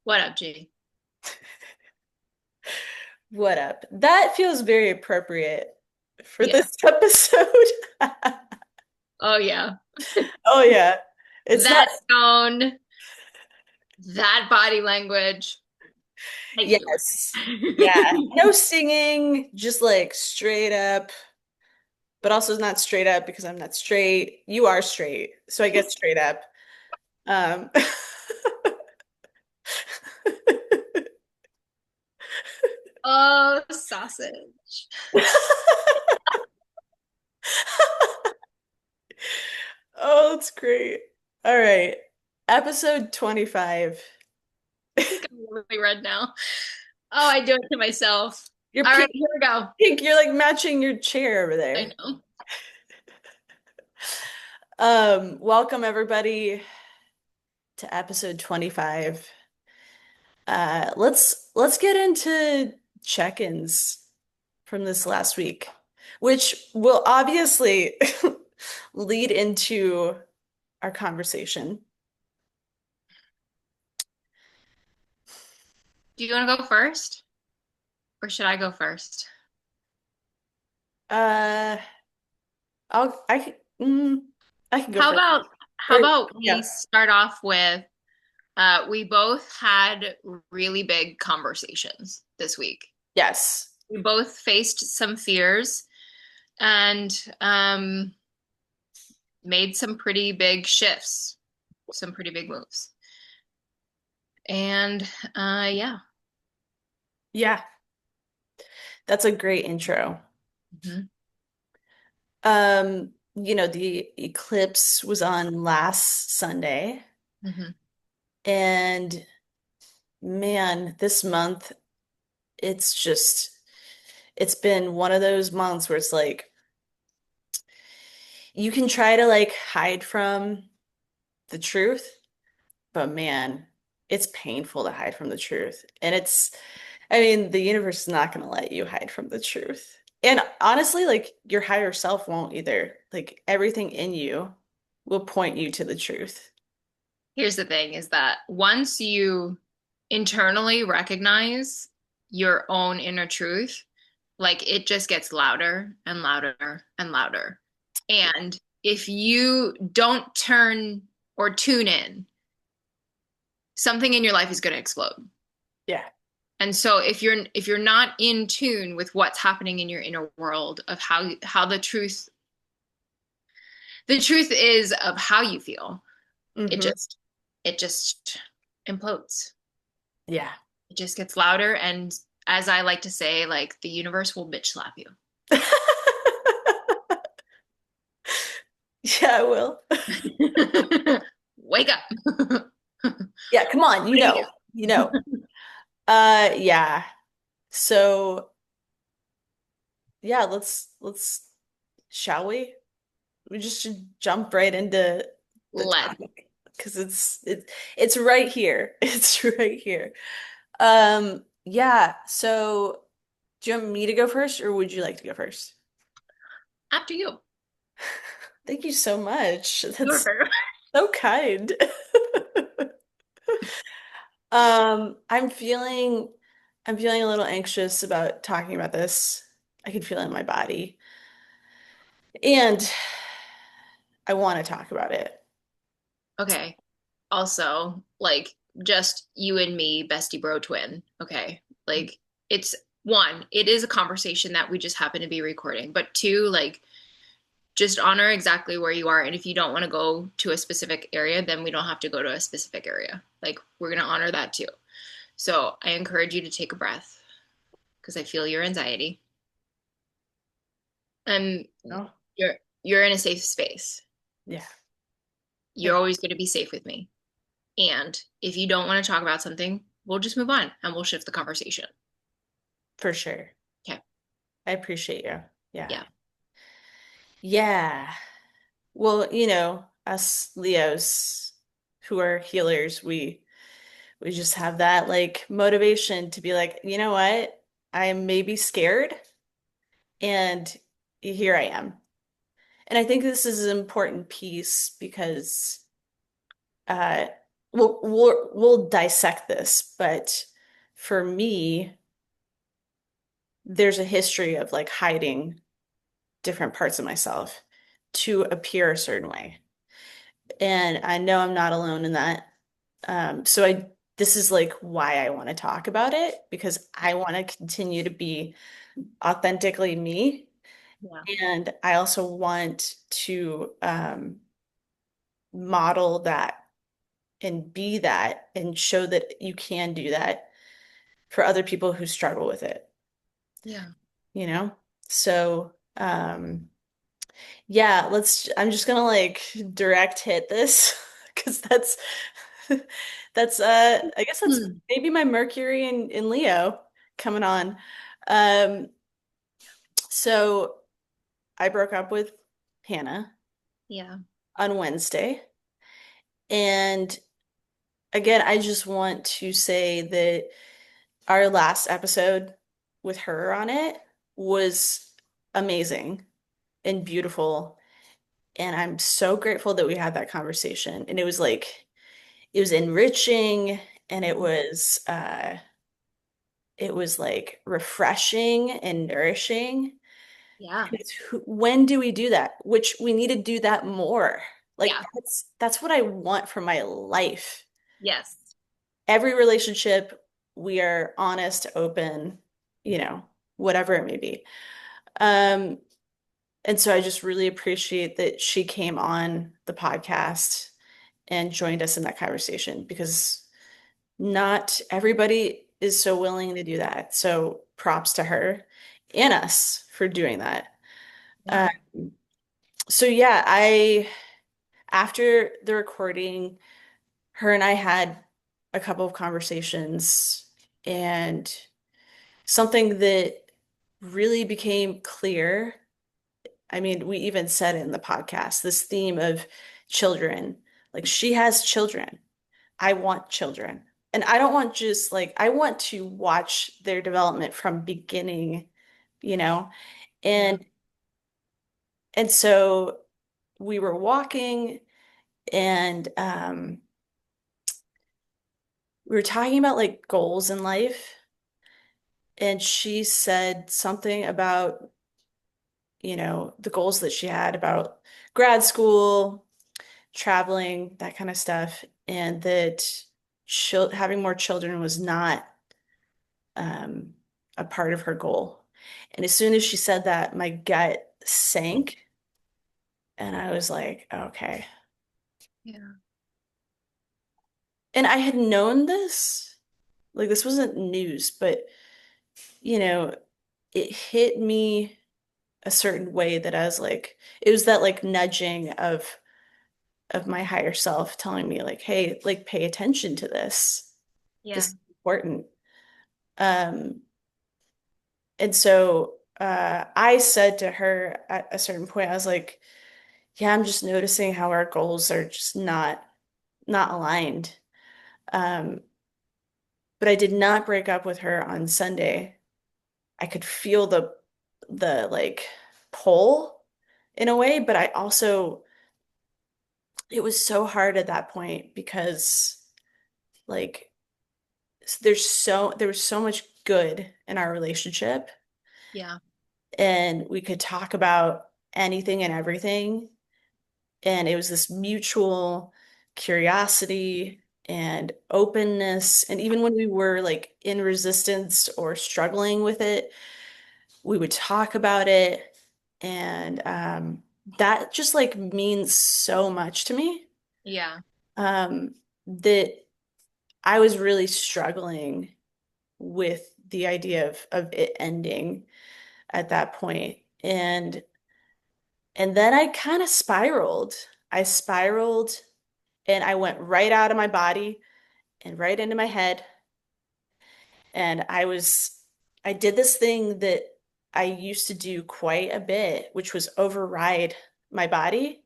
What up, G? What up? That feels very appropriate for Yeah. this episode. Oh, yeah. Oh yeah. It's not That tone, that body language. I knew yes. Yeah. it. No singing, just like straight up, but also not straight up because I'm not straight. You are straight, so I guess straight up. Um Oh, sausage. Oh, that's great. All right. Episode 25. I think I'm really red now. Oh, I do it to myself. You're All right, pink. here we go. You're like matching your chair over I there. know. Welcome everybody to episode 25. Let's get into check-ins from this last week, which will obviously lead into our conversation. Do you want to go first? Or should I go first? Uh, I'll I can I can go How first. about how Or about we yeah, start off with we both had really big conversations this week. yes. We both faced some fears and made some pretty big shifts, some pretty big moves. And yeah. Yeah, that's a great intro. Mhm. The eclipse was on last Sunday, Mhm. and man, this month it's just it's been one of those months where it's like you can try to like hide from the truth, but man, it's painful to hide from the truth. And I mean, the universe is not going to let you hide from the truth. And honestly, like your higher self won't either. Like everything in you will point you to the truth. Here's the thing is that once you internally recognize your own inner truth, like it just gets louder and louder and louder. And if you don't turn or tune in, something in your life is going to explode. Yeah. And so if you're not in tune with what's happening in your inner world of how the truth is of how you feel, it Hmm. just it just implodes. Yeah. It just gets louder, and as I like to say, like the universe will bitch slap you. Yeah, I will. Wake up. Yeah, come on, Wake up. you know. Yeah. So, yeah, let's shall we? We just should jump right into the Let's. topic because it's right here. It's right here. Yeah, so do you want me to go first or would you like to go first? After you. Thank you so much. Your That's turn. so kind. I'm feeling a little anxious about talking about this. I can feel it in my body. And I want to talk about it. Okay. Also, like just you and me, bestie bro twin. Okay. Like it's one, it is a conversation that we just happen to be recording. But two, like just honor exactly where you are. And if you don't want to go to a specific area, then we don't have to go to a specific area. Like we're going to honor that too. So I encourage you to take a breath because I feel your anxiety. And No? you're in a safe space. Yeah. You're Thank always going to be safe with me. And if you don't want to talk about something, we'll just move on and we'll shift the conversation. for sure. Okay. I appreciate you. Yeah. Yeah. Yeah. Well, us Leos who are healers, we just have that like motivation to be like, you know what? I may be scared and here I am. And I think this is an important piece because we'll dissect this, but for me, there's a history of like hiding different parts of myself to appear a certain way. And I know I'm not alone in that. So this is like why I want to talk about it because I want to continue to be authentically me. Yeah. And I also want to model that and be that and show that you can do that for other people who struggle with it, Yeah. you know? So, yeah, I'm just gonna like direct hit this because I guess that's Hmm. maybe my Mercury in Leo coming on. Um, so I broke up with Hannah Yeah. on Wednesday. And again, I just want to say that our last episode with her on it was amazing and beautiful. And I'm so grateful that we had that conversation. And it was enriching and it was like refreshing and nourishing. Yeah. And when do we do that? Which we need to do that more. Like Yeah. that's what I want for my life. Yes. Every relationship, we are honest, open, whatever it may be. Um, and so I just really appreciate that she came on the podcast and joined us in that conversation because not everybody is so willing to do that. So props to her and us for doing that. Yeah. Uh, so yeah, I after the recording, her and I had a couple of conversations and something that really became clear. I mean, we even said it in the podcast, this theme of children. Like she has children. I want children. And I don't want just like I want to watch their development from beginning, you know. Yeah. And so we were walking and we were talking about like goals in life. And she said something about, the goals that she had about grad school, traveling, that kind of stuff, and that having more children was not um, a part of her goal. And as soon as she said that, my gut sank, and I was like, okay. Yeah. And I had known this, like this wasn't news, but you know, it hit me a certain way that I was like, it was that like nudging of my higher self telling me like, hey, like pay attention to this. This Yeah. is important. And so I said to her at a certain point, I was like, yeah, I'm just noticing how our goals are just not aligned. Um, but I did not break up with her on Sunday. I could feel the like pull in a way, but I also it was so hard at that point because like there was so much good in our relationship Yeah. and we could talk about anything and everything. And it was this mutual curiosity and openness. And even when we were like in resistance or struggling with it, we would talk about it. And that just like means so much to me. Yeah. That I was really struggling with the idea of it ending at that point. And then I kind of spiraled. I spiraled and I went right out of my body and right into my head. And I did this thing that I used to do quite a bit, which was override my body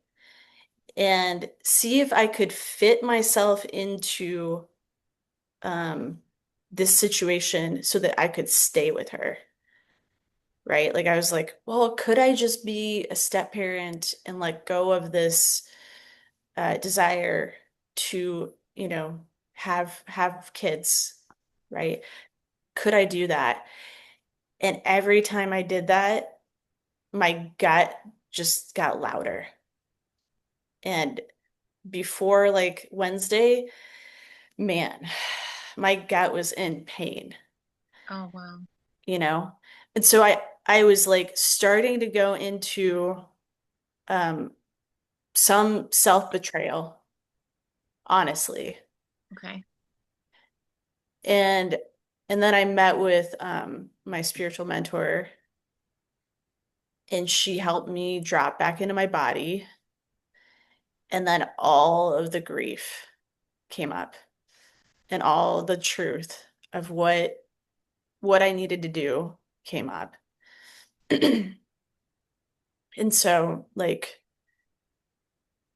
and see if I could fit myself into um, this situation so that I could stay with her. Right? Like I was like, well, could I just be a step parent and let go of this desire to you know, have kids, right? Could I do that? And every time I did that, my gut just got louder. And before like Wednesday, man, my gut was in pain, Oh, wow. you know? And so I was like starting to go into um some self-betrayal, honestly. Okay. And and then I met with my spiritual mentor, and she helped me drop back into my body, and then all of the grief came up and all the truth of what I needed to do came up. And so like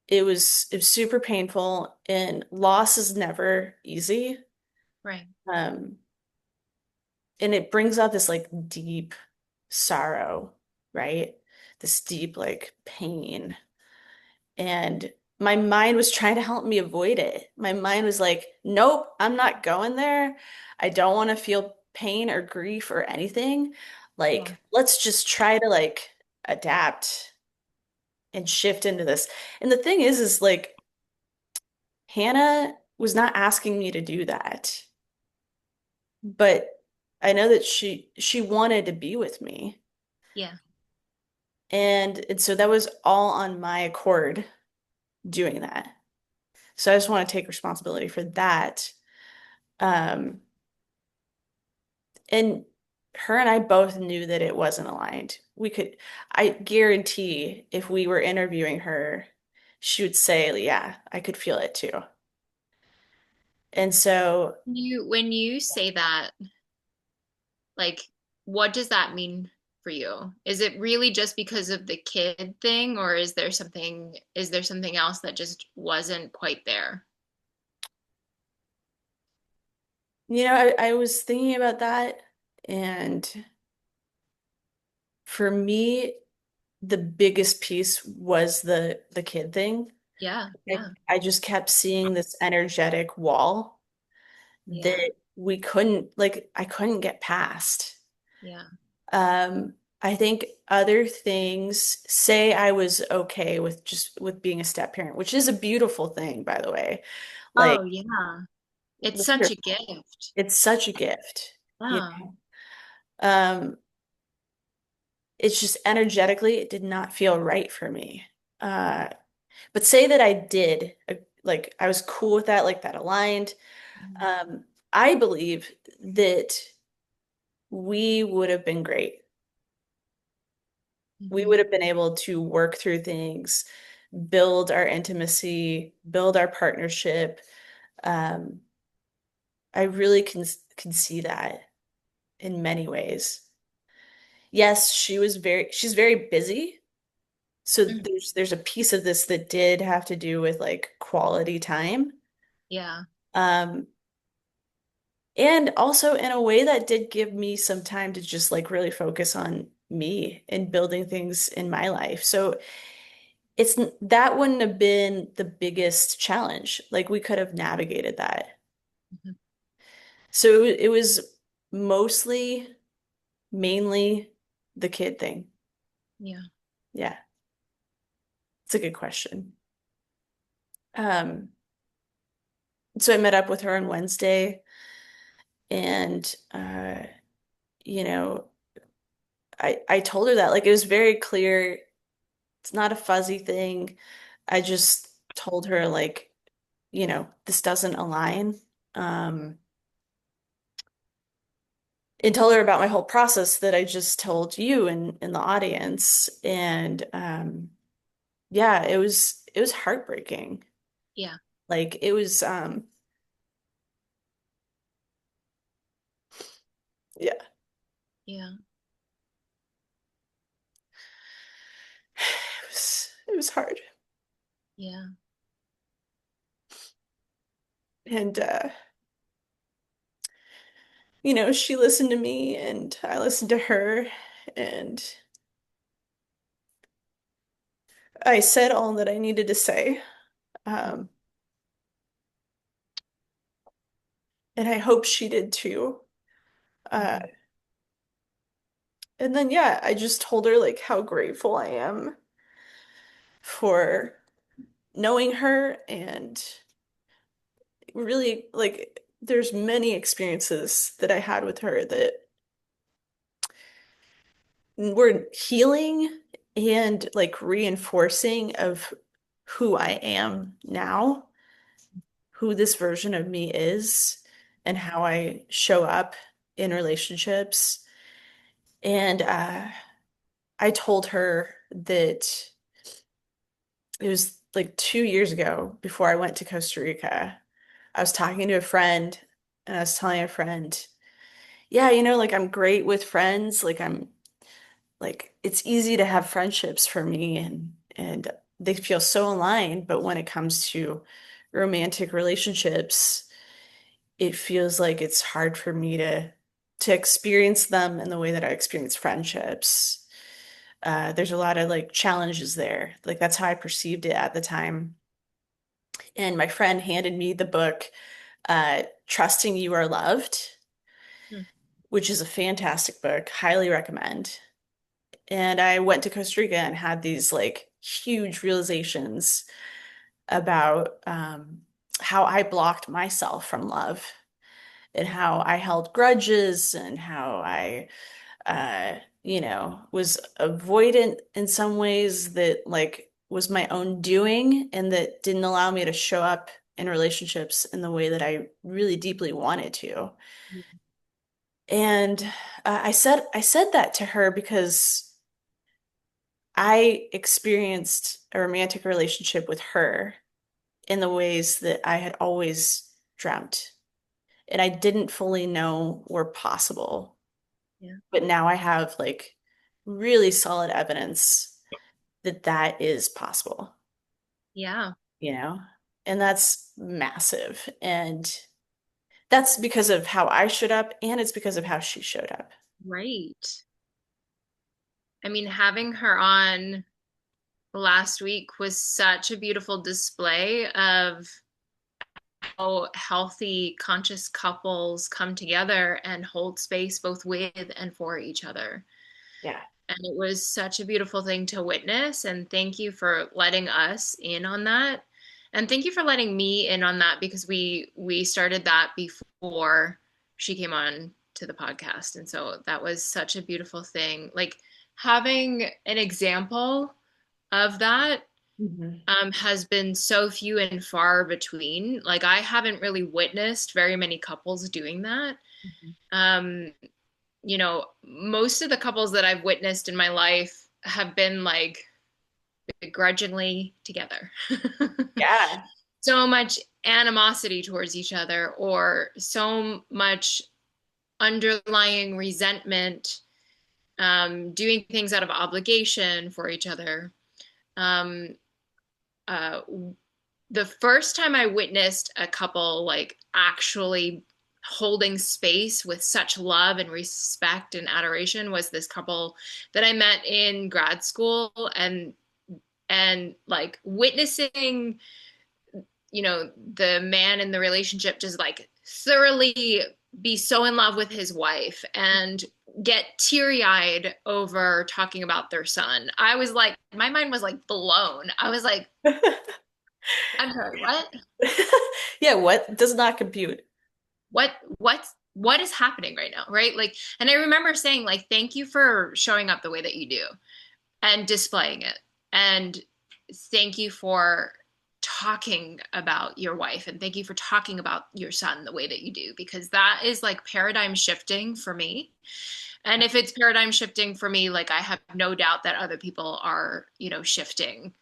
it was super painful, and loss is never easy. Right. Um and it brings up this like deep sorrow, right? This deep like pain. And my mind was trying to help me avoid it. My mind was like, nope, I'm not going there. I don't want to feel pain or grief or anything. Yeah. Like, let's just try to like adapt and shift into this. And the thing is like, Hannah was not asking me to do that, but I know that she wanted to be with me. Yeah. And so that was all on my accord doing that. So I just want to take responsibility for that. Um, and her and I both knew that it wasn't aligned. I guarantee if we were interviewing her, she would say, yeah, I could feel it too. And so, When you say that, like, what does that mean for you? Is it really just because of the kid thing, or is there something else that just wasn't quite there? I was thinking about that. And for me, the biggest piece was the kid thing. Yeah, I, yeah, I just kept seeing this energetic wall yeah, that I couldn't get past. yeah. I think other things, say I was okay with just with being a step parent, which is a beautiful thing, by the way. Like Oh, yeah. It's such a wonderful. gift. It's such a gift, you Yeah. know. It's just energetically, it did not feel right for me. Uh, but say that I did, like I was cool with that, like that aligned. I believe that we would have been great. We Mm-hmm. would have been able to work through things, build our intimacy, build our partnership. Um, I really can see that in many ways. Yes, she's very busy. So Hmm. there's a piece of this that did have to do with like quality time. Yeah. Um, and also in a way that did give me some time to just like really focus on me and building things in my life. So that wouldn't have been the biggest challenge. Like we could have navigated that. Mhm. So it was mostly, mainly the kid thing. Yeah. Yeah, it's a good question. Um, so I met up with her on Wednesday, and you know, I told her that like it was very clear. It's not a fuzzy thing. I just told her like, this doesn't align. Um, and told her about my whole process that I just told you in the audience. And yeah, it was heartbreaking. Yeah. Like it was yeah, Yeah. it was hard. Yeah. And she listened to me and I listened to her, and I said all that I needed to say. Um and I hope she did too. Uh, Mhm. and then yeah, I just told her like how grateful I am for knowing her, and really like there's many experiences that I had with her that were healing and like reinforcing of who I am now, who this version of me is, and how I show up in relationships. And I told her that it was like 2 years ago before I went to Costa Rica. I was talking to a friend and I was telling a friend, yeah, like I'm great with friends. Like I'm like it's easy to have friendships for me, and they feel so aligned, but when it comes to romantic relationships, it feels like it's hard for me to experience them in the way that I experience friendships. There's a lot of like challenges there. Like that's how I perceived it at the time. And my friend handed me the book, Trusting You Are Loved, Hmm. which is a fantastic book. Highly recommend. And I went to Costa Rica and had these like huge realizations about how I blocked myself from love, and how I held grudges, and how I, was avoidant in some ways that like was my own doing and that didn't allow me to show up in relationships in the way that I really deeply wanted to. And I said that to her because I experienced a romantic relationship with her in the ways that I had always dreamt, and I didn't fully know were possible. Yeah. But now I have like really solid evidence that that is possible, Yeah. you know? And that's massive. And that's because of how I showed up, and it's because of how she showed up. Right. I mean, having her on last week was such a beautiful display of how healthy, conscious couples come together and hold space both with and for each other. Yeah. And it was such a beautiful thing to witness. And thank you for letting us in on that. And thank you for letting me in on that because we started that before she came on to the podcast. And so that was such a beautiful thing. Like having an example of that Mhm. has been so few and far between. Like I haven't really witnessed very many couples doing that. Mhm. Um, most of the couples that I've witnessed in my life have been like begrudgingly together. Yeah. So much animosity towards each other, or so much underlying resentment, doing things out of obligation for each other. Um, uh, the first time I witnessed a couple like actually holding space with such love and respect and adoration was this couple that I met in grad school, and like witnessing, the man in the relationship just like thoroughly be so in love with his wife and get teary-eyed over talking about their son. I was like, my mind was like blown. I was like, I'm sorry, what? Yeah, what does not compute? What is happening right now, right? Like, and I remember saying like, thank you for showing up the way that you do and displaying it, and thank you for talking about your wife, and thank you for talking about your son the way that you do, because that is like paradigm shifting for me. And if it's paradigm shifting for me, like I have no doubt that other people are, shifting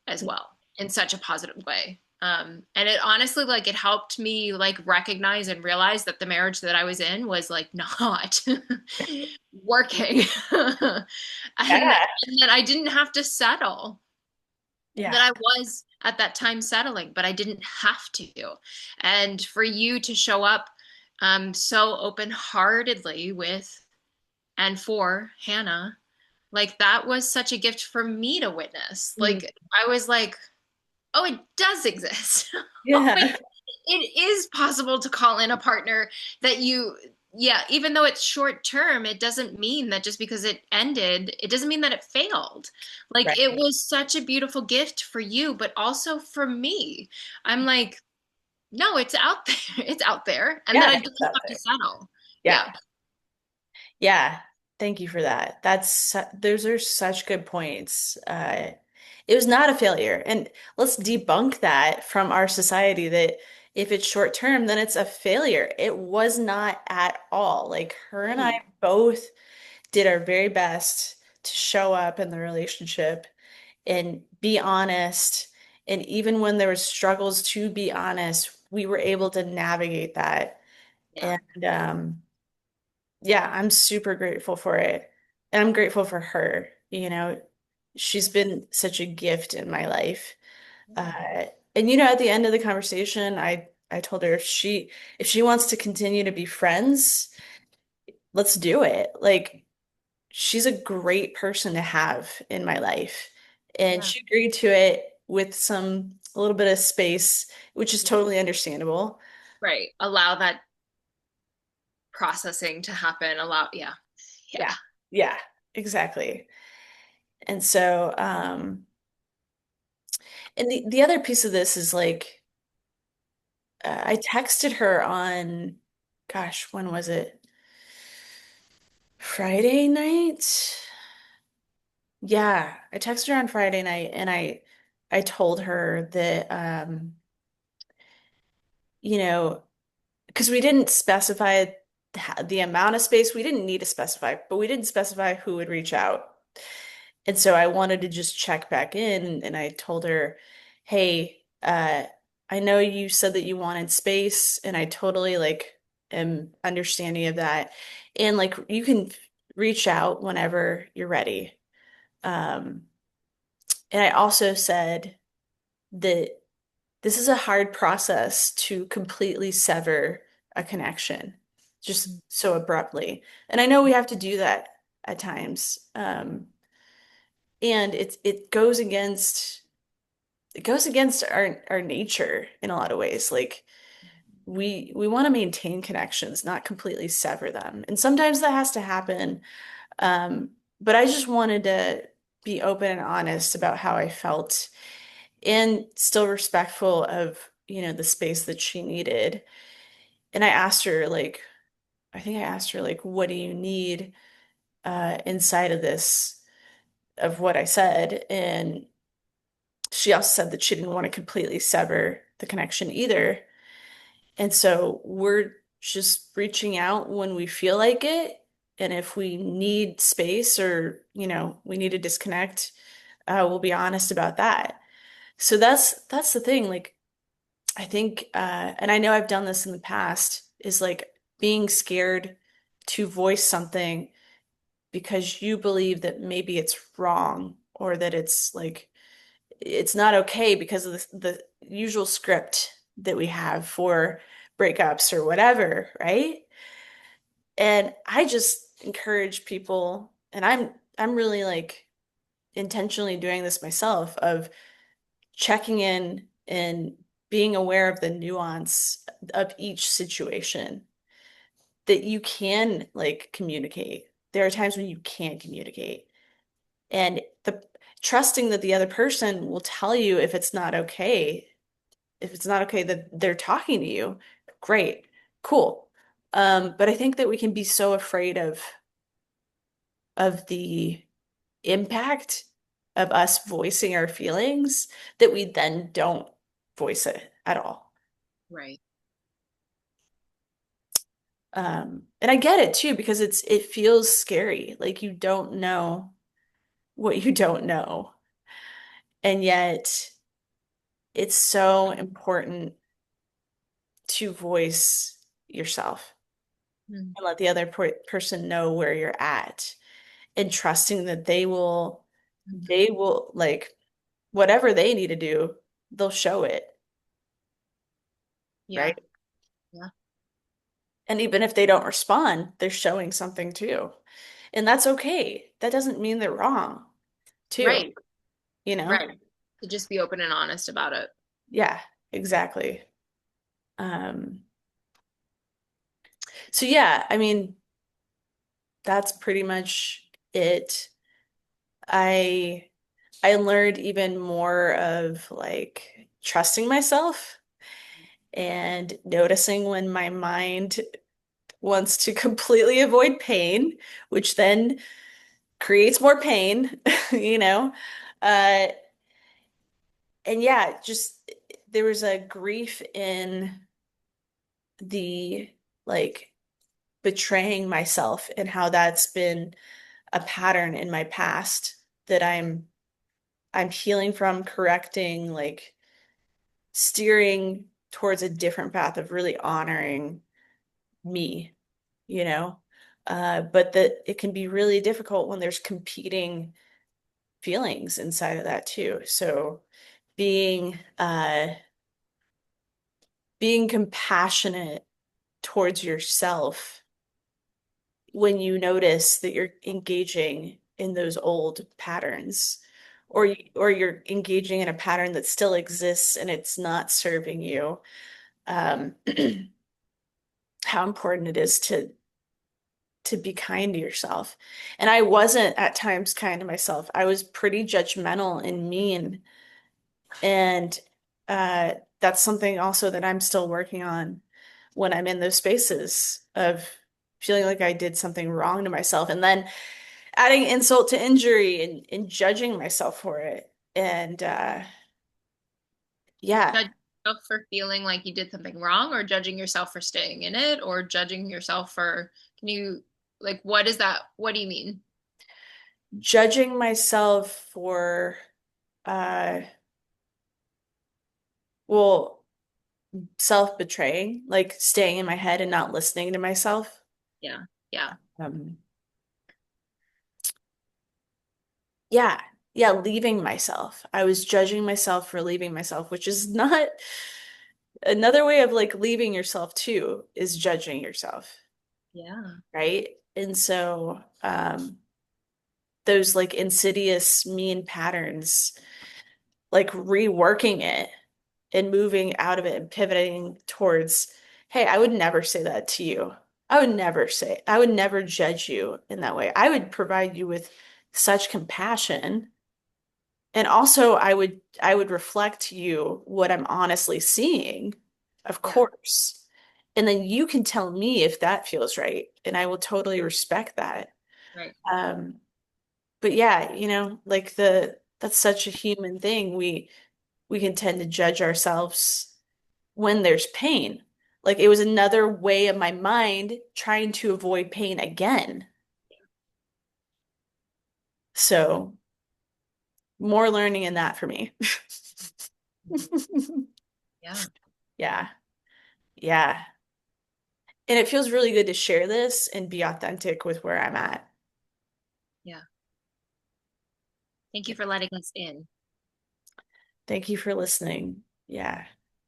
as well in such a positive way. And it honestly, like, it helped me like recognize and realize that the marriage that I was in was like not working, and, Yeah. and that I didn't have to settle. That Yeah. I was at that time settling, but I didn't have to. And for you to show up so open-heartedly with and for Hannah, like that was such a gift for me to witness. Mm. Like I was like, oh, it does exist. Oh, Yeah. it is possible to call in a partner that yeah, even though it's short term, it doesn't mean that just because it ended, it doesn't mean that it failed. Like it Right. was such a beautiful gift for you, but also for me. I'm like, no, it's out there. It's out there. And that Yeah, I it's don't out have to there. settle. Yeah. Yeah. Yeah. Thank you for that. Those are such good points. It was not a failure. And let's debunk that from our society that if it's short term, then it's a failure. It was not at all. Like her and I Mm, both did our very best to show up in the relationship and be honest. And even when there was struggles to be honest, we were able to navigate that. yeah. And yeah, I'm super grateful for it. And I'm grateful for her. She's been such a gift in my life. Uh, and at the end of the conversation, I told her if she wants to continue to be friends, let's do it. Like she's a great person to have in my life. And Yeah. she agreed to it with a little bit of space, which is Yeah. totally understandable. Right. Allow that processing to happen. Yeah. Yeah. Yeah. Yeah, exactly. And so, and the other piece of this is like, I texted her on, gosh, when was it? Friday night? Yeah, I texted her on Friday night and I told her that you know, because we didn't specify the amount of space. We didn't need to specify, but we didn't specify who would reach out. And so I wanted to just check back in and I told her, hey, I know you said that you wanted space and I totally like am understanding of that. And like you can reach out whenever you're ready. Um, and I also said that this is a hard process to completely sever a connection just so abruptly. And I know we have to do that at times. And it goes against our nature in a lot of ways. Like we want to maintain connections, not completely sever them. And sometimes that has to happen. But I just wanted to be open and honest about how I felt and still respectful of, the space that she needed. And I think I asked her, like, what do you need inside of this, of what I said? And she also said that she didn't want to completely sever the connection either. And so we're just reaching out when we feel like it. And if we need space or, we need to disconnect, we'll be honest about that. So that's the thing. Like, I think, and I know I've done this in the past, is like being scared to voice something because you believe that maybe it's wrong or that it's like it's not okay because of the usual script that we have for breakups or whatever, right? And I just encourage people, and I'm really like intentionally doing this myself of checking in and being aware of the nuance of each situation that you can like communicate. There are times when you can't communicate. And the trusting that the other person will tell you if it's not okay that they're talking to you, great, cool. But I think that we can be so afraid of the impact of us voicing our feelings that we then don't voice it at all. Right. And I get it too because it feels scary. Like you don't know what you don't know. And yet it's so important to voice yourself Mm. and let the other person know where you're at and trusting that Mhm. they will like whatever they need to do, they'll show it, Yeah. right? Yeah. And even if they don't respond, they're showing something too. And that's okay. That doesn't mean they're wrong, too, Right. you know? Right. To just be open and honest about it. Yeah, exactly. Um, so yeah, I mean, that's pretty much it. I I learned even more of like trusting myself and noticing when my mind wants to completely avoid pain, which then creates more pain, you know? Uh, and yeah, just there was a grief in the like betraying myself and how that's been a pattern in my past that I'm healing from, correcting, like steering towards a different path of really honoring me, you know? But that it can be really difficult when there's competing feelings inside of that too. So being being compassionate towards yourself when you notice that you're engaging in those old patterns or Right. or you're engaging in a pattern that still exists and it's not serving you. Um, how important it is to be kind to yourself. And I wasn't at times kind to myself. I was pretty judgmental and mean. And uh, that's something also that I'm still working on when I'm in those spaces of feeling like I did something wrong to myself. And then adding insult to injury and judging myself for it. And yeah, Judge yourself for feeling like you did something wrong, or judging yourself for staying in it, or judging yourself for, can you, like, what is that? What do you mean? judging myself for, uh, well, self-betraying, like staying in my head and not listening to myself. Yeah. Yeah. Um, yeah, yeah, leaving myself. I was judging myself for leaving myself, which is not another way of like leaving yourself too, is judging yourself, Yeah. right? And so, those like insidious mean patterns, like reworking it and moving out of it and pivoting towards, hey, I would never say that to you. I would never judge you in that way. I would provide you with such compassion. And also I would reflect to you what I'm honestly seeing, of Yeah. course. And then you can tell me if that feels right. And I will totally respect that. Right. Um, but yeah, like that's such a human thing. We can tend to judge ourselves when there's pain. Like it was another way of my mind trying to avoid pain again. So more learning in that for me. Yeah. Yeah. Yeah. And it feels really good to share this and be authentic with where I'm at. Yeah. Thank you for letting us in. Thank you for listening. Yeah.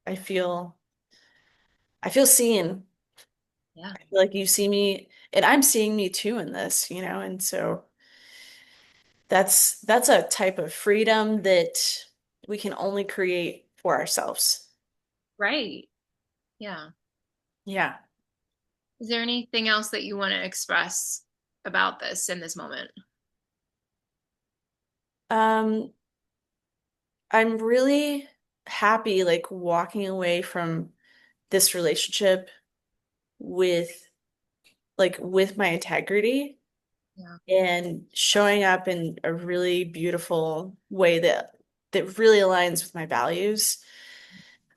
I feel I feel seen. Yeah. I feel like you see me and I'm seeing me too in this, and so that's a type of freedom that we can only create for ourselves. Right. Yeah. Yeah. Is there anything else that you want to express about this in this moment? Um, I'm really happy like walking away from this relationship with with my integrity Yeah. and showing up in a really beautiful way that really aligns with my values.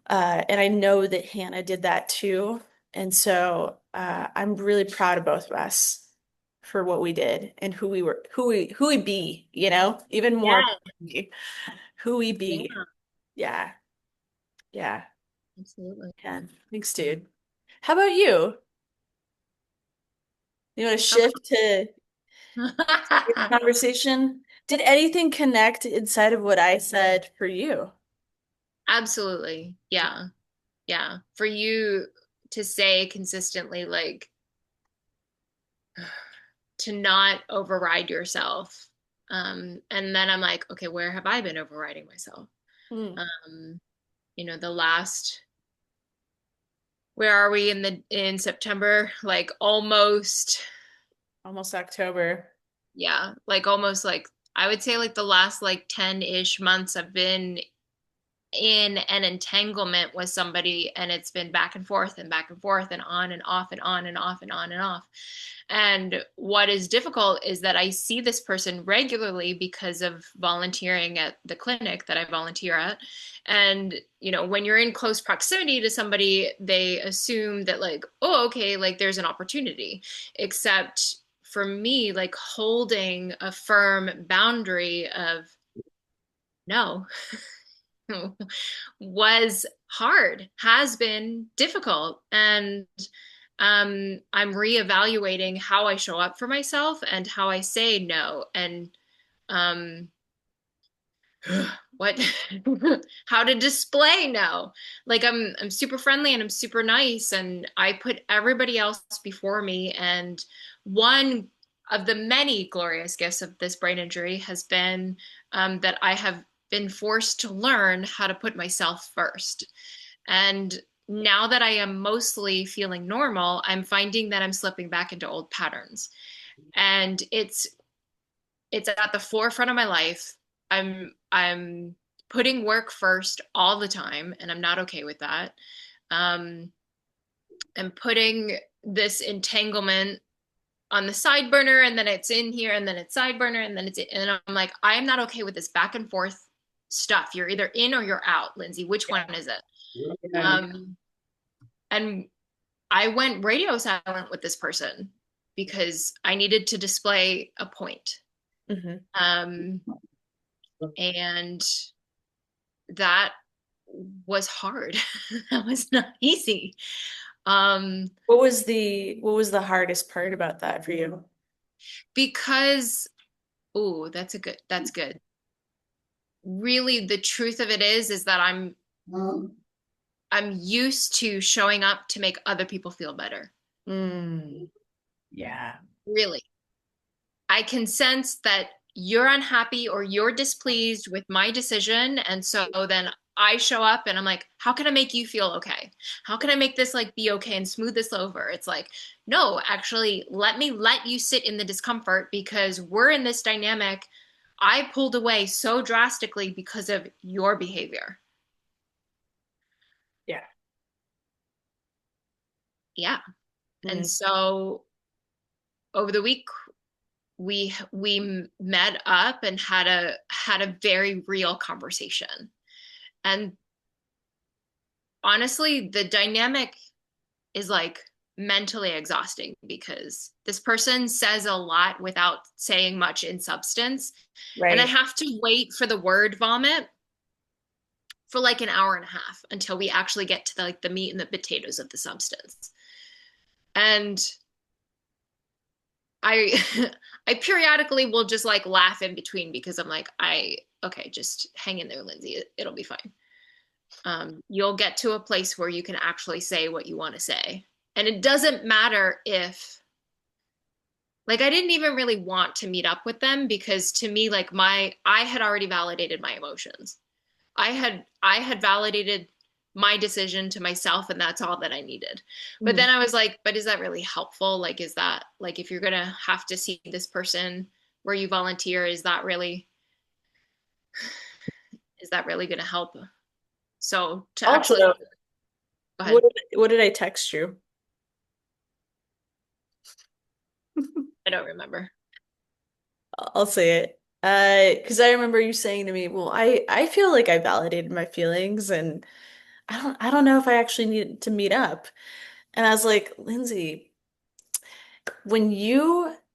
And I know that Hannah did that too. And so I'm really proud of both of us for what we did and who we were, who we be, even more Yeah. importantly, who we be. Yeah. Yeah. Yeah. Absolutely. Can. Thanks, dude. How about you? You want to shift to your conversation? Did anything connect inside of what I said for you? Absolutely. Yeah. Yeah. For you to say consistently, like, to not override yourself. And then I'm like, okay, where have I been overriding myself? Hmm. Um, the last Where are we in September? Like almost, Almost October. yeah, like almost like I would say like the last like 10-ish months I've been in an entanglement with somebody, and it's been back and forth and back and forth and on and off and on and off and on and off. And what is difficult is that I see this person regularly because of volunteering at the clinic that I volunteer at. And, when you're in close proximity to somebody, they assume that, like, oh, okay, like there's an opportunity. Except for me, like holding a firm boundary of no, was hard, has been difficult. And I'm reevaluating how I show up for myself and how I say no. And um, what, how to display no. Like I'm super friendly and I'm super nice, and I put everybody else before me. And one of the many glorious gifts of this brain injury has been that I have been forced to learn how to put myself first. And now that I am mostly feeling normal, I'm finding that I'm slipping back into old patterns. And it's at the forefront of my life. I'm putting work first all the time, and I'm not okay with that. Um, I'm putting this entanglement on the side burner, and then it's in here, and then it's side burner, and then and I'm like, I am not okay with this back and forth stuff. You're either in or you're out, Lindsay. Which one is it? Yeah. Um, and I went radio silent with this person because I needed to display a point. Hmm. Um, and that was hard. That was not easy. Um, What was the hardest part about that for you? because, oh, that's good. Really, the truth of it is that I'm used to showing up to make other people feel better. Mm, yeah. Really. I can sense that you're unhappy or you're displeased with my decision. And so then I show up and I'm like, how can I make you feel okay? How can I make this like be okay and smooth this over? It's like, no, actually, let me let you sit in the discomfort because we're in this dynamic. I pulled away so drastically because of your behavior. Yeah. Yeah. And Mm, so over the week, we met up and had a very real conversation. And honestly, the dynamic is like mentally exhausting because this person says a lot without saying much in substance. And I right. have to wait for the word vomit for like an hour and a half until we actually get to the meat and the potatoes of the substance. And I I periodically will just like laugh in between because I'm like, okay, just hang in there, Lindsay. It'll be fine. You'll get to a place where you can actually say what you want to say. And it doesn't matter if, like, I didn't even really want to meet up with them because to me, like, I had already validated my emotions. I had validated my decision to myself, and that's all that I needed. But Mhm. then I was like, but is that really helpful? Like, is that, like, if you're going to have to see this person where you volunteer, is that really going to help? So to Also, actually, go what ahead. what did I text you? I don't remember. I'll say it. Because I remember you saying to me, "Well, I feel like I validated my feelings, and I don't know if I actually need to meet up." And I was like, Lindsay,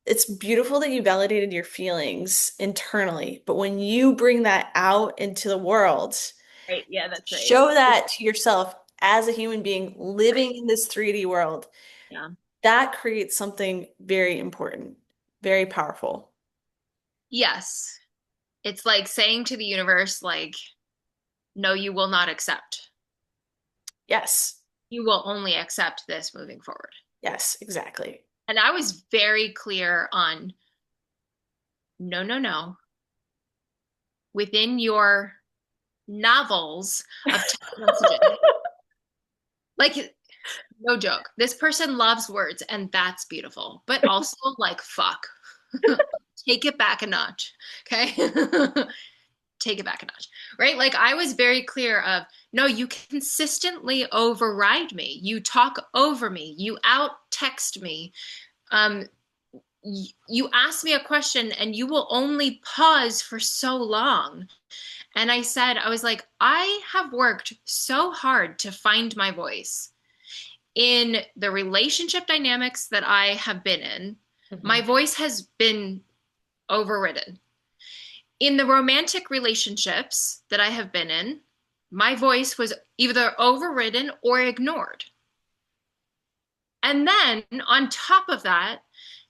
it's beautiful that you validated your feelings internally, but when you bring that out into the world, Right. Yeah, that's right. show that to yourself as a human being living in this 3D world, Yeah. that creates something very important, very powerful. Yes. It's like saying to the universe, like, no, you will not accept. Yes. You will only accept this moving forward. Yes, exactly. And I was very clear on no, no, no. Within your novels of text messaging, like no joke. This person loves words, and that's beautiful. But also, like, fuck. Take it back a notch. Okay. Take it back a notch. Right? Like, I was very clear of, no, you consistently override me. You talk over me. You out text me. Um, you ask me a question and you will only pause for so long. And I said, I was like, I have worked so hard to find my voice in the relationship dynamics that I have been in. My Mhm. voice has been overridden. In the romantic relationships that I have been in, my voice was either overridden or ignored. And then on top of that,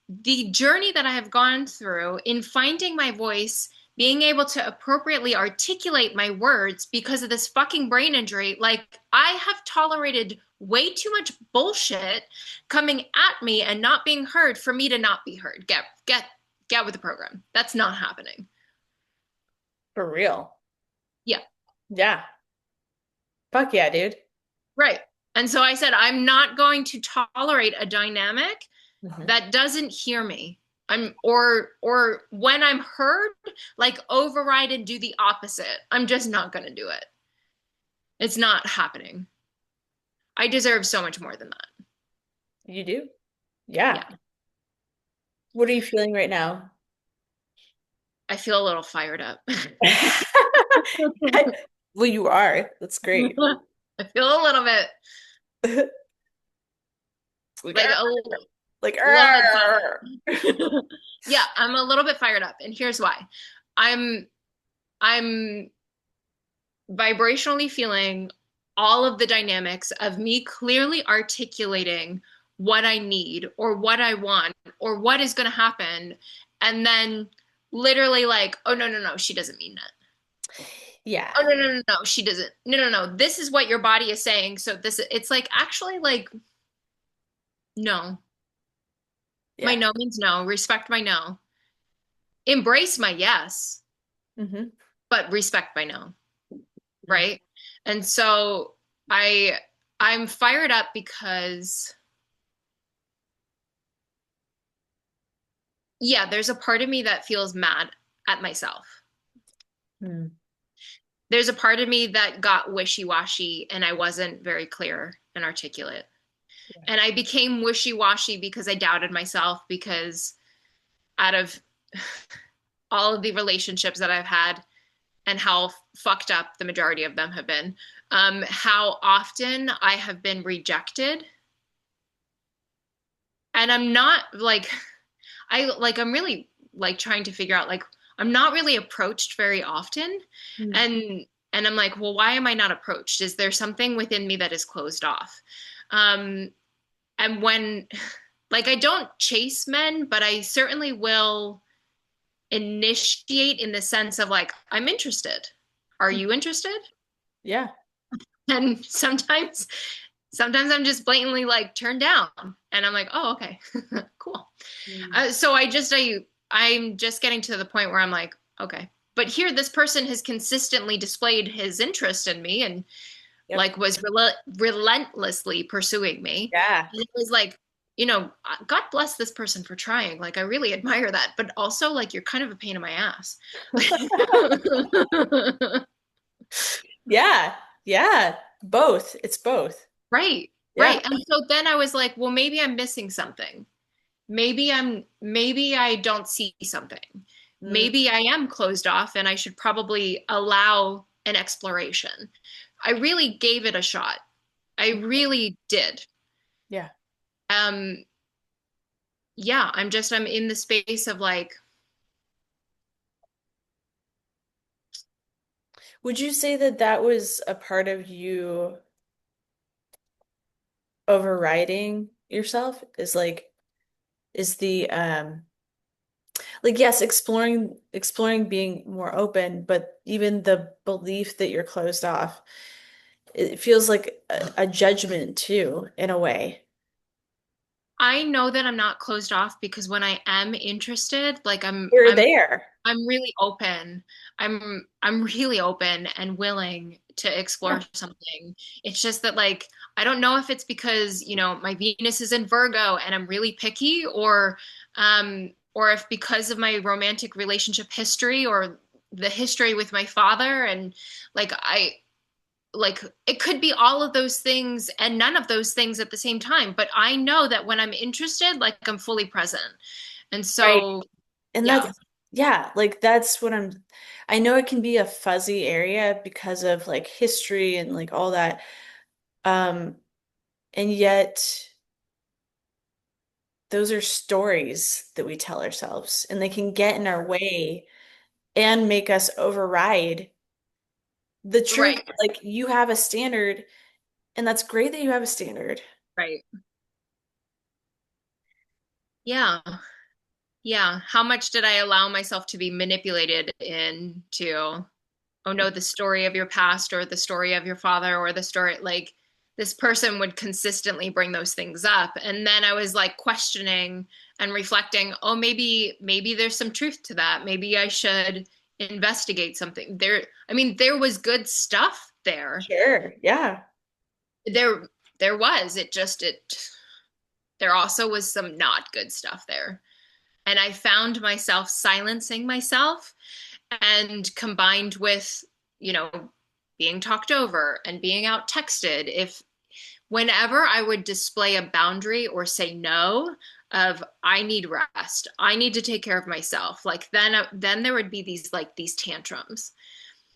the journey that I have gone through in finding my voice, being able to appropriately articulate my words because of this fucking brain injury, like I have tolerated way too much bullshit coming at me and not being heard for me to not be heard. Get with the program. That's not happening. For real. Yeah, Yeah. Fuck yeah, dude. right. And so I said, I'm not going to tolerate a dynamic Mhm. that doesn't hear me. Or when I'm heard, like override and do the opposite. I'm just not going to do it. It's not happening. I deserve so much more than that. You do? Yeah. Yeah. What are you feeling right now? I feel a little fired up. Well, you are. That's great. I feel a little bit Like, like "Arr!" a Like, little bit "Arr!" yeah, I'm a little bit fired up and here's why. I'm I'm vibrationally feeling all of the dynamics of me clearly articulating what I need or what I want or what is going to happen. And then literally, like, oh, no, no, no, she doesn't mean that. Yeah. Oh, no, no, no, no, she doesn't. No, no, no. This is what your body is saying. So it's like, actually, like, no. My Yeah. no means no. Respect my no. Embrace my yes, Hmm. but respect my no. Right. And so I, I'm fired up because yeah, there's a part of me that feels mad at myself. Mm. There's a part of me that got wishy-washy and I wasn't very clear and articulate. Yeah. And I became wishy-washy because I doubted myself because out of all of the relationships that I've had and how fucked up the majority of them have been, how often I have been rejected. And I'm not like, I'm really like trying to figure out like I'm not really approached very often. Mm. And I'm like, well, why am I not approached? Is there something within me that is closed off? Um, and when like I don't chase men, but I certainly will initiate in the sense of like, I'm interested. Are you interested? Yeah. And sometimes I'm just blatantly like turned down and I'm like, oh, okay, cool. Mm. So I'm just getting to the point where I'm like, okay, but here this person has consistently displayed his interest in me and Yep. like was relentlessly pursuing me. Yeah. And it was like, God bless this person for trying. Like I really admire that, but also like you're kind of a pain in my ass. Yeah. Yeah. Both. It's both. Right, Yeah. right. And so then I was like, well, maybe I'm missing something. Maybe I don't see something. Mm. Maybe I am closed off and I should probably allow an exploration. I really gave it a shot. I really did. Yeah. Um, yeah, I'm in the space of like, Would you say that that was a part of you overriding yourself? Is the like yes, exploring being more open, but even the belief that you're closed off, it feels like a judgment too, in a way. I know that I'm not closed off because when I am interested, like You're there. I'm really open. I'm really open and willing to explore Yeah. something. It's just that like I don't know if it's because, my Venus is in Virgo and I'm really picky or if because of my romantic relationship history or the history with my father and like like it could be all of those things and none of those things at the same time, but I know that when I'm interested, like I'm fully present. And Right. so, And yeah, that's, yeah, like that's what I know it can be a fuzzy area because of like history and like all that. Um, and yet those are stories that we tell ourselves and they can get in our way and make us override the truth. right, Like you have a standard, and that's great that you have a standard. right. Yeah. Yeah. How much did I allow myself to be manipulated into, oh no, the story of your past or the story of your father or the story, like this person would consistently bring those things up. And then I was like questioning and reflecting, oh, maybe there's some truth to that. Maybe I should investigate something. I mean, there was good stuff there. Sure. Yeah. There, there was. There also was some not good stuff there. And I found myself silencing myself and combined with, you know, being talked over and being out texted, if whenever I would display a boundary or say no of I need rest, I need to take care of myself, like then there would be these tantrums.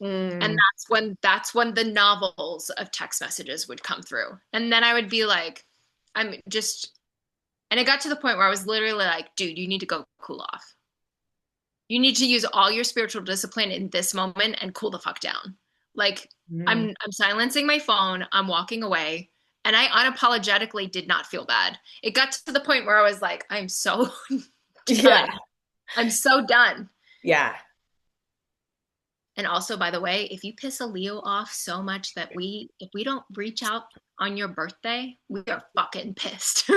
And Mm. that's when the novels of text messages would come through. And then I would be like, I'm just and it got to the point where I was literally like, dude, you need to go cool off. You need to use all your spiritual discipline in this moment and cool the fuck down. Like Mm. I'm silencing my phone, I'm walking away, and I unapologetically did not feel bad. It got to the point where I was like, I'm so done. Yeah. I'm so done. Yeah. And also, by the way, if you piss a Leo off so much that if we don't reach out on your birthday, we are fucking pissed.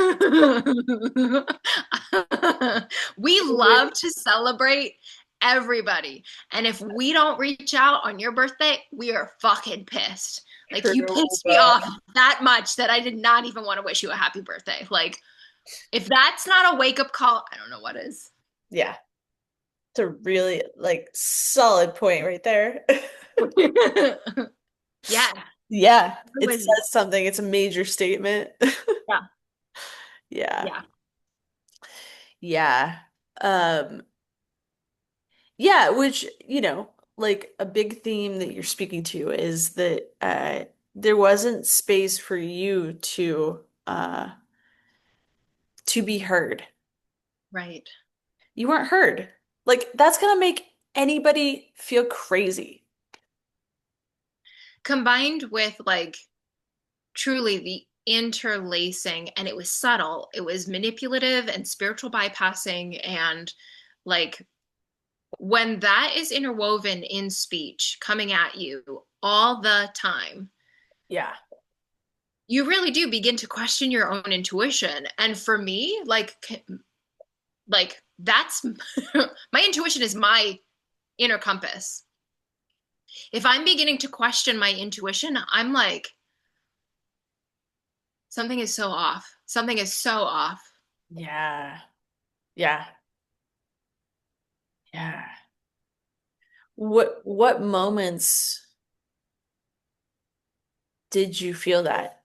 We love to celebrate everybody. And if we don't reach out on your birthday, we are fucking pissed. Like you True. pissed me off that much that I did not even want to wish you a happy birthday. Like if that's not a wake up call, I don't know what is. Yeah. It's a really like solid point right there. Yeah, Yeah, it it was. says something. It's a major statement. Yeah, Yeah. yeah. Yeah. Um, yeah, which, like a big theme that you're speaking to is that there wasn't space for you to be heard. Right. You weren't heard. Like that's gonna make anybody feel crazy. Combined with like truly the interlacing, and it was subtle, it was manipulative and spiritual bypassing. And like when that is interwoven in speech coming at you all the time, Yeah. you really do begin to question your own intuition. And for me, like that's my intuition is my inner compass. If I'm beginning to question my intuition, I'm like, something is so off. Something is so off. Yeah. Yeah. Yeah. What moments did you feel that?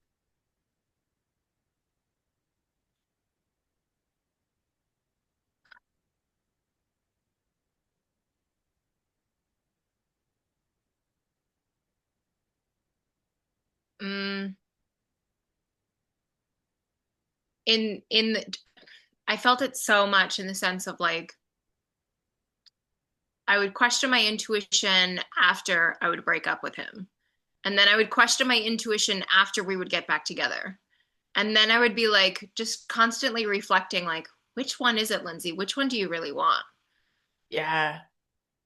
Mm, in I felt it so much in the sense of like I would question my intuition after I would break up with him. And then I would question my intuition after we would get back together. And then I would be like just constantly reflecting like which one is it, Lindsay? Which one do you really want? Yeah.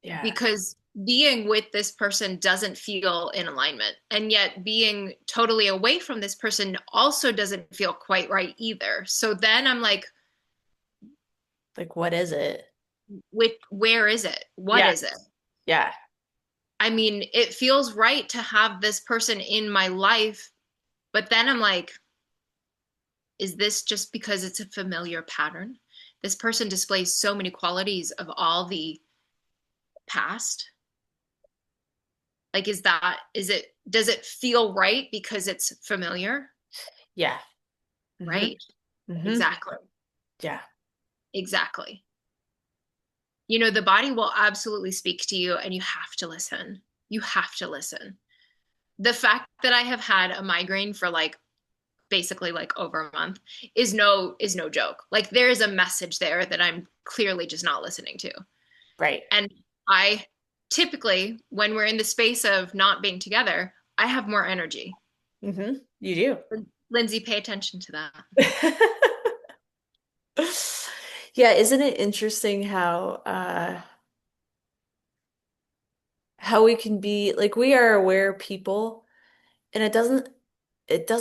Yeah. Because being with this person doesn't feel in alignment. And yet being totally away from this person also doesn't feel quite right either. So then I'm like, Like, what is it? where is it? What Yeah. is it? Yeah. I mean, it feels right to have this person in my life, but then I'm like, is this just because it's a familiar pattern? This person displays so many qualities of all the past. Like, is it, does it feel right because it's familiar? Yeah. Mm-hmm. Right. Mm-hmm. Exactly. Yeah. Exactly. You know, the body will absolutely speak to you and you have to listen. You have to listen. The fact that I have had a migraine for like basically like over a month is no joke. Like there is a message there that I'm clearly just not listening to. Right. And I typically when we're in the space of not being together, I have more energy. Mm-hmm. You Lindsay, pay attention to that. do. Yeah, isn't it interesting how we can be like we are aware people and it doesn't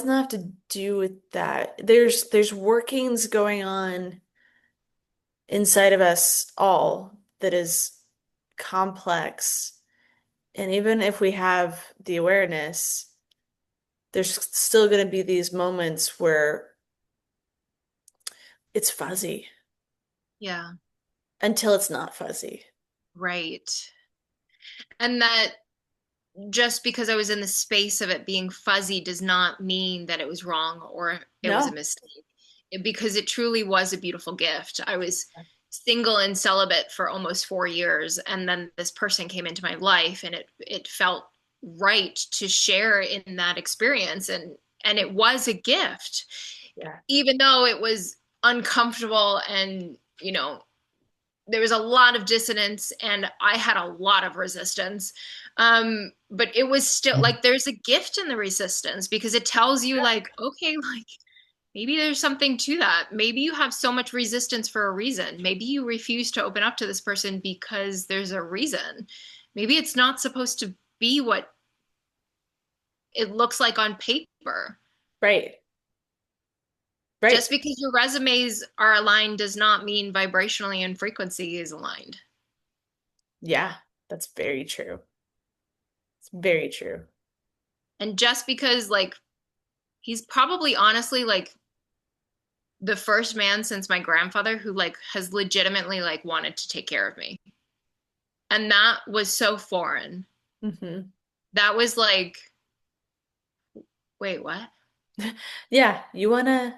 have to do with that. There's workings going on inside of us all that is complex. And even if we have the awareness, there's still going to be these moments where it's fuzzy Yeah, until it's not fuzzy. right. And that just because I was in the space of it being fuzzy does not mean that it was wrong or it was a No. mistake. Because it truly was a beautiful gift. I was single and celibate for almost 4 years, and then this person came into my life, and it felt right to share in that experience, and it was a gift, Yeah. even though it was uncomfortable and there was a lot of dissonance and I had a lot of resistance. But it was still like there's a gift in the resistance because it tells you like, okay, like maybe there's something to that. Maybe you have so much resistance for a reason. Maybe you refuse to open up to this person because there's a reason. Maybe it's not supposed to be what it looks like on paper. Right. Right. Just because your resumes are aligned does not mean vibrationally and frequency is aligned. Yeah, that's very true. It's very true. And just because like he's probably honestly like the first man since my grandfather who like has legitimately like wanted to take care of me. And that was so foreign. Hmm. That was like, wait, what? Yeah, you wanna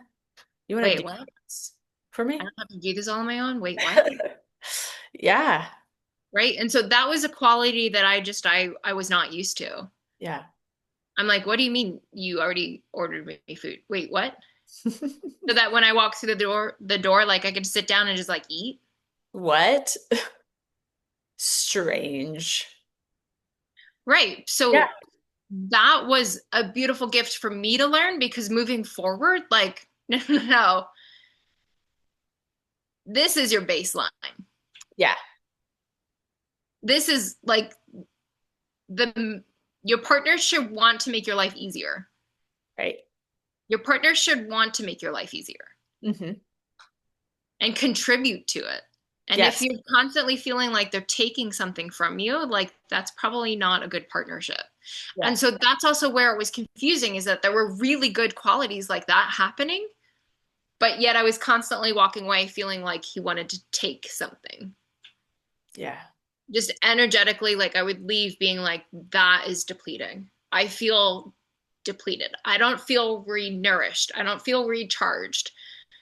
Wait, do what? this for I me? don't have to do this all on my own. Wait, what? Yeah. Right? And so that was a quality that I was not used to. Yeah. I'm like, what do you mean you already ordered me food? Wait, what? So that when I walk through the door, like I could sit down and just like eat. What? Strange. Right. Yeah. So that was a beautiful gift for me to learn because moving forward, like, no, no, no, this is your baseline. Yeah. This is like the your partner should want to make your life easier. Right. Your partner should want to make your life easier Hmm. and contribute to it. And if Yes. you're constantly feeling like they're taking something from you, like that's probably not a good partnership. And Yeah. so that's also where it was confusing is that there were really good qualities like that happening, but yet I was constantly walking away feeling like he wanted to take something. Yeah. Just energetically, like I would leave being like, that is depleting. I feel depleted. I don't feel re-nourished. I don't feel recharged.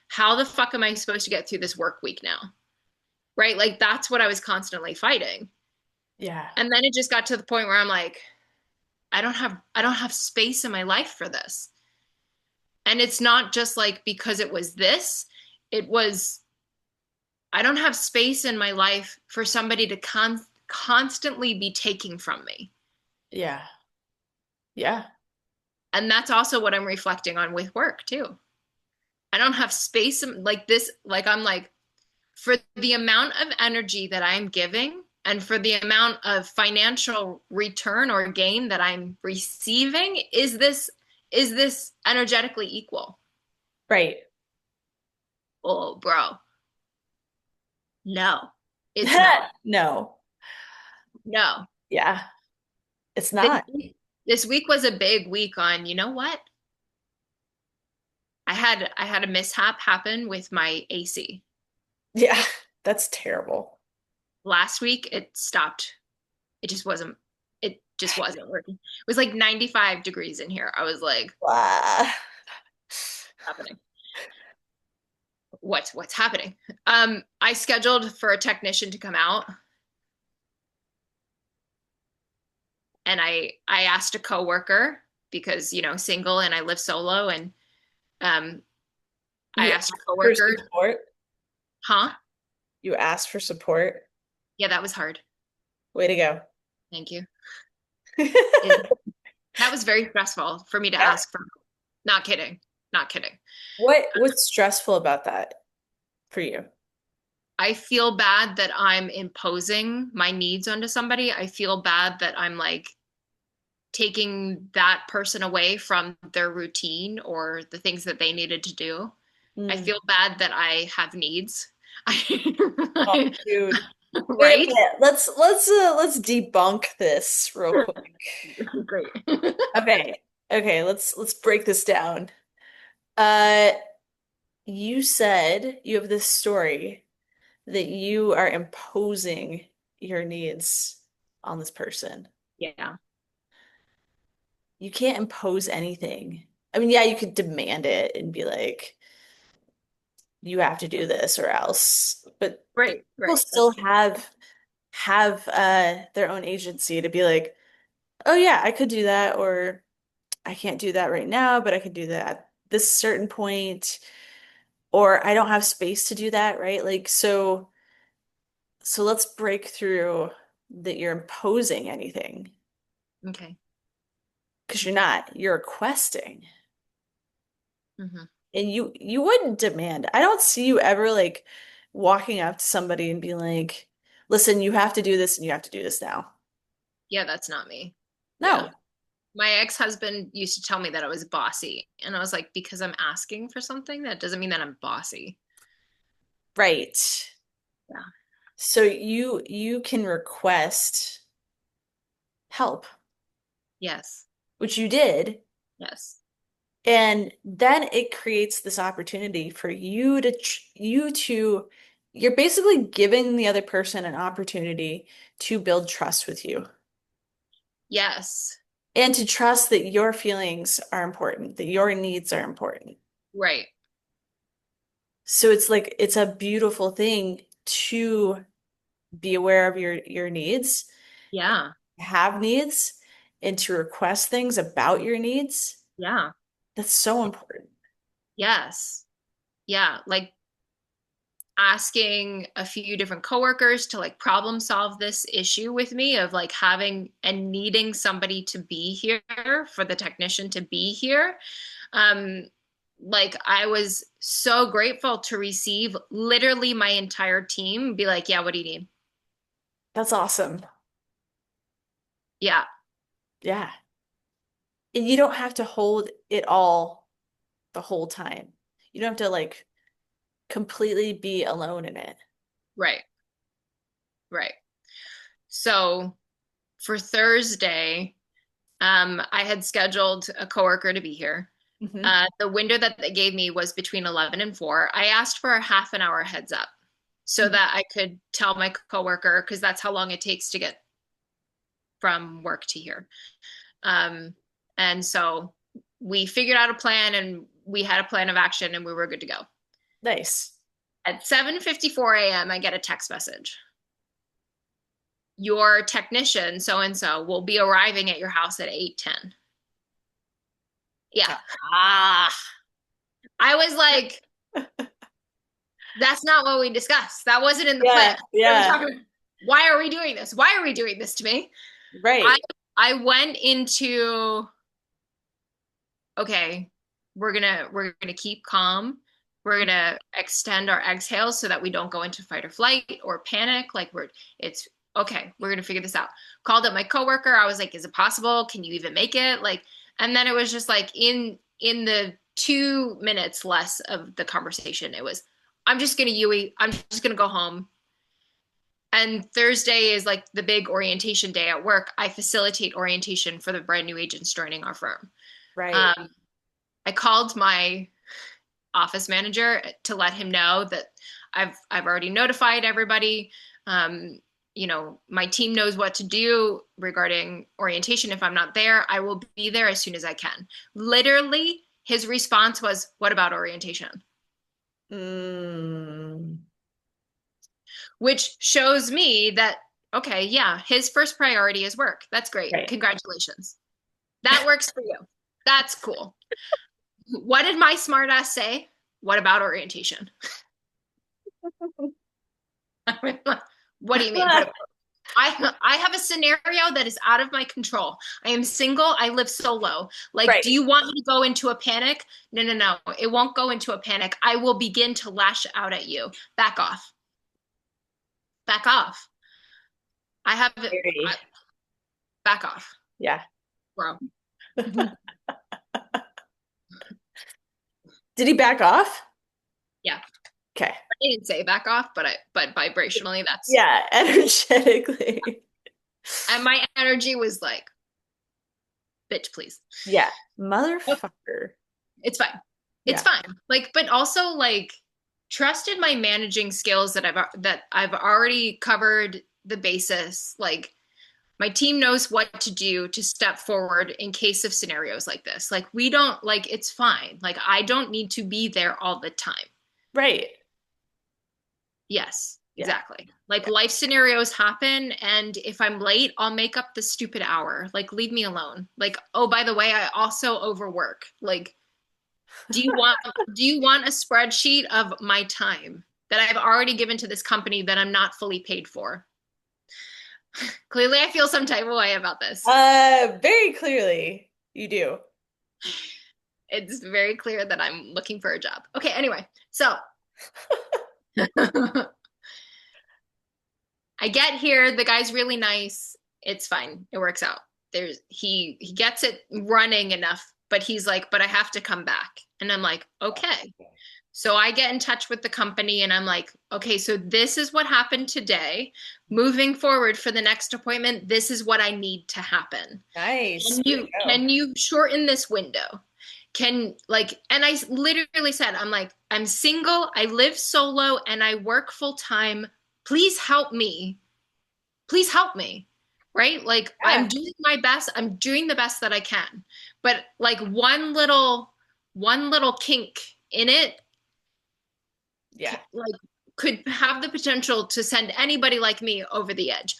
How the fuck am I supposed to get through this work week now? Right? Like that's what I was constantly fighting. Yeah. And then it just got to the point where I'm like, I don't have space in my life for this. And it's not just like because it was this, it was I don't have space in my life for somebody to constantly be taking from me. Yeah. Yeah. And that's also what I'm reflecting on with work too. I don't have space like this, like I'm like, for the amount of energy that I'm giving And for the amount of financial return or gain that I'm receiving, is this energetically equal? Right. Oh, bro. No, it's not. No. No. Yeah, it's This, not. this week was a big week on, you know what? I had a mishap happen with my AC. Yeah, that's terrible. Last week it stopped. It just wasn't working. It was like 95 degrees in here. I was like, Wow. happening. What's happening? I scheduled for a technician to come out, and I asked a coworker because, single and I live solo, and um I You asked a asked for coworker, support. huh? You asked for support. Yeah, that was hard. Way to go. Thank you. It, that was very stressful for me to Yeah. ask for. Not kidding. Not kidding. What's stressful about that for you? I feel bad that I'm imposing my needs onto somebody. I feel bad that I'm like taking that person away from their routine or the things that they needed to do. I Mm. feel bad that I have needs. Oh, dude. Wait a Right? minute. Let's debunk this real quick. Great. Okay. Okay, let's break this down. Uh, you said you have this story that you are imposing your needs on this person. Yeah. You can't impose anything. I mean, yeah, you could demand it and be like, you have to do this or else. But Right, people right. still have their own agency to be like, oh yeah, I could do that, or I can't do that right now, but I could do that at this certain point, or I don't have space to do that, right? Like so let's break through that you're imposing anything Okay. because you're not. You're requesting. Hmm. And you wouldn't demand. I don't see you ever like walking up to somebody and being like, "Listen, you have to do this and you have to do this now." Yeah, that's not me. Yeah. No. My ex-husband used to tell me that I was bossy. And I was like, because I'm asking for something, that doesn't mean that I'm bossy. Right. Yeah. So you can request help, Yes. which you did, Yes. and then it creates this opportunity for you to you're basically giving the other person an opportunity to build trust with you Yes. and to trust that your feelings are important, that your needs are important. Right. So it's like it's a beautiful thing to be aware of your needs, Yeah. have needs, and to request things about your needs. Yeah. That's so important. Yes. Yeah. Like asking a few different coworkers to like problem solve this issue with me of like having and needing somebody to be here for the technician to be here. Um, like I was so grateful to receive literally my entire team be like, yeah, what do you need? That's awesome. Yeah. Yeah. And you don't have to hold it all the whole time. You don't have to like completely be alone in it. Right. Right. So for Thursday, I had scheduled a coworker to be here. Hmm. The window that they gave me was between 11 and 4. I asked for a half an hour heads up so that I could tell my coworker, because that's how long it takes to get from work to here. Um, and so we figured out a plan and we had a plan of action and we were good to go. Nice. At 7:54 a.m., I get a text message. Your technician, so and so, will be arriving at your house at 8:10. Yeah. Ah, I was like, that's not what we discussed. That wasn't in the plan. yeah, What are we yeah, talking about? Why are we doing this? Why are we doing this to me? I right. I went into, okay, we're gonna keep calm. We're gonna extend our exhales so that we don't go into fight or flight or panic. Like it's okay, we're gonna figure this out. Called up my coworker. I was like, is it possible? Can you even make it? Like, and then it was just like in the 2 minutes less of the conversation, it was, I'm just gonna Yui. I'm just gonna go home. And Thursday is like the big orientation day at work. I facilitate orientation for the brand new agents joining our firm. Right. Um, I called my office manager to let him know that I've already notified everybody. Um, my team knows what to do regarding orientation. If I'm not there, I will be there as soon as I can. Literally, his response was, "What about orientation?" Mm, Which shows me that, okay, yeah, his first priority is work. That's great. right. Congratulations. That works for you. That's cool. What did my smartass say? What about orientation? What do you mean? What I have a scenario that is out of my control. I am single. I live solo. Like, Right. do you want me to go into a panic? No, no, no. It won't go into a panic. I will begin to lash out at you. Back off. Back off. I have it. Very. Back off, Yeah. bro. Did he back off? Yeah. Okay. I didn't say back off, but vibrationally that's, Yeah, energetically. and my energy was like, bitch, please. Yeah. Okay, Motherfucker. it's fine. It's Yeah. fine. Like, but also like trusted my managing skills that I've already covered the basis. Like my team knows what to do to step forward in case of scenarios like this. Like we don't like it's fine. Like I don't need to be there all the time. Right. Yes, Yeah. exactly. Like Yeah. life scenarios happen, and if I'm late, I'll make up the stupid hour. Like, leave me alone. Like, oh, by the way, I also overwork. Like, do you want do you want a spreadsheet of my time that I've already given to this company that I'm not fully paid for? Clearly, I feel some type of way about this. Very clearly you do. It's very clear that I'm looking for a job. Okay, anyway, so I get here, the guy's really nice. It's fine. It works out. He gets it running enough, but he's like, but I have to come back. And I'm like, okay. So I get in touch with the company and I'm like, okay, so this is what happened today. Moving forward for the next appointment, this is what I need to happen. Nice. Can Way to you go. can you shorten this window? Can like and I literally said, I'm like, I'm single, I live solo, and I work full time. Please help me, please help me, right? Like I'm Yeah. doing my best, I'm doing the best that I can, but like one little kink in it Yeah. like could have the potential to send anybody like me over the edge.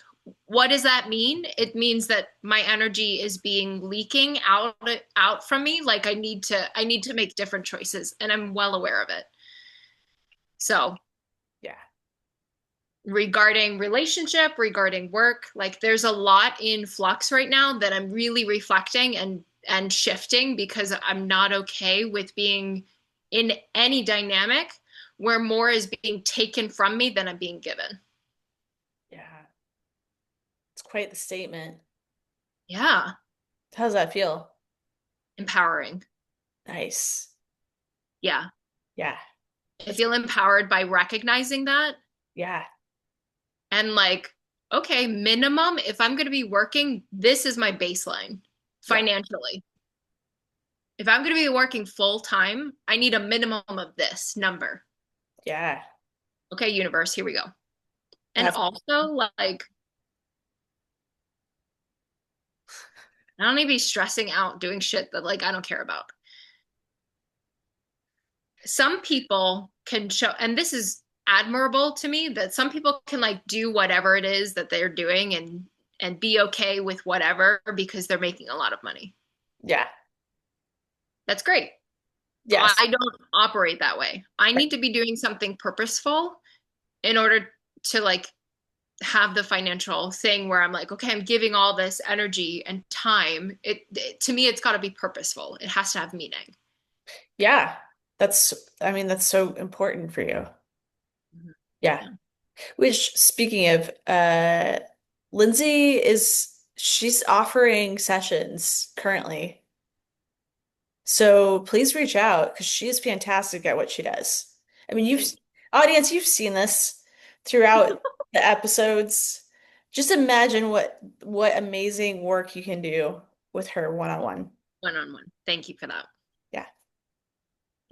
What does that mean? It means that my energy is being leaking out from me. Like I need to make different choices, and I'm well aware of it. So Yeah. regarding relationship, regarding work, like there's a lot in flux right now that I'm really reflecting and shifting because I'm not okay with being in any dynamic where more is being taken from me than I'm being given. Yeah. It's quite the statement. Yeah, How does that feel? empowering. Nice. Yeah. Yeah. I That's feel empowered by recognizing that yeah. and like, okay, minimum, if I'm going to be working, this is my baseline Yeah. financially. If I'm going to be working full time, I need a minimum of this number. Yeah. Okay, universe, here we go. And That's also, like, I don't need to be stressing out doing shit that, like, I don't care about. Some people can show, and this is admirable to me, that some people can, like, do whatever it is that they're doing and be okay with whatever because they're making a lot of money. yeah. That's great. Yes. I don't operate that way. I Right. need to be doing something purposeful in order to like have the financial thing where I'm like, okay, I'm giving all this energy and time. It to me, it's got to be purposeful. It has to have meaning. Yeah. That's I mean, that's so important for you. Mhm. Yeah. Yeah. Which speaking of she's offering sessions currently. So please reach out because she is fantastic at what she does. I mean, Thank audience, you've seen this throughout the episodes. Just imagine what amazing work you can do with her one-on-one. one-on-one. Thank you for that. Yeah,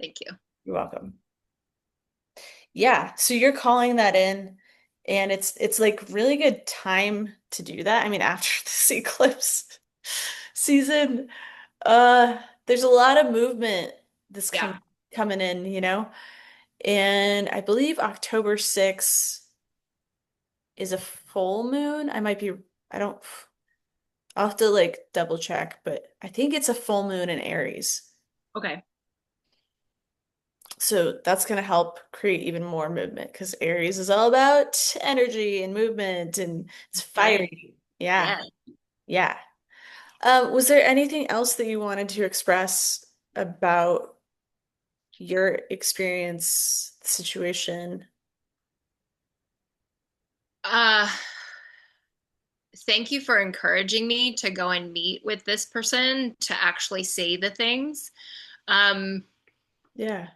Thank you. you're welcome. Yeah, so you're calling that in, and it's like really good time to do that. I mean, after this eclipse season, there's a lot of movement this Yeah. coming in, And I believe October 6th is a full moon. I don't, I'll have to like double check, but I think it's a full moon in Aries. Okay. So that's going to help create even more movement because Aries is all about energy and movement and it's Right. fiery. Yeah. Yeah. Yeah. Was there anything else that you wanted to express about your experience, the situation? Uh, Thank you for encouraging me to go and meet with this person to actually say the things. Um, Yeah.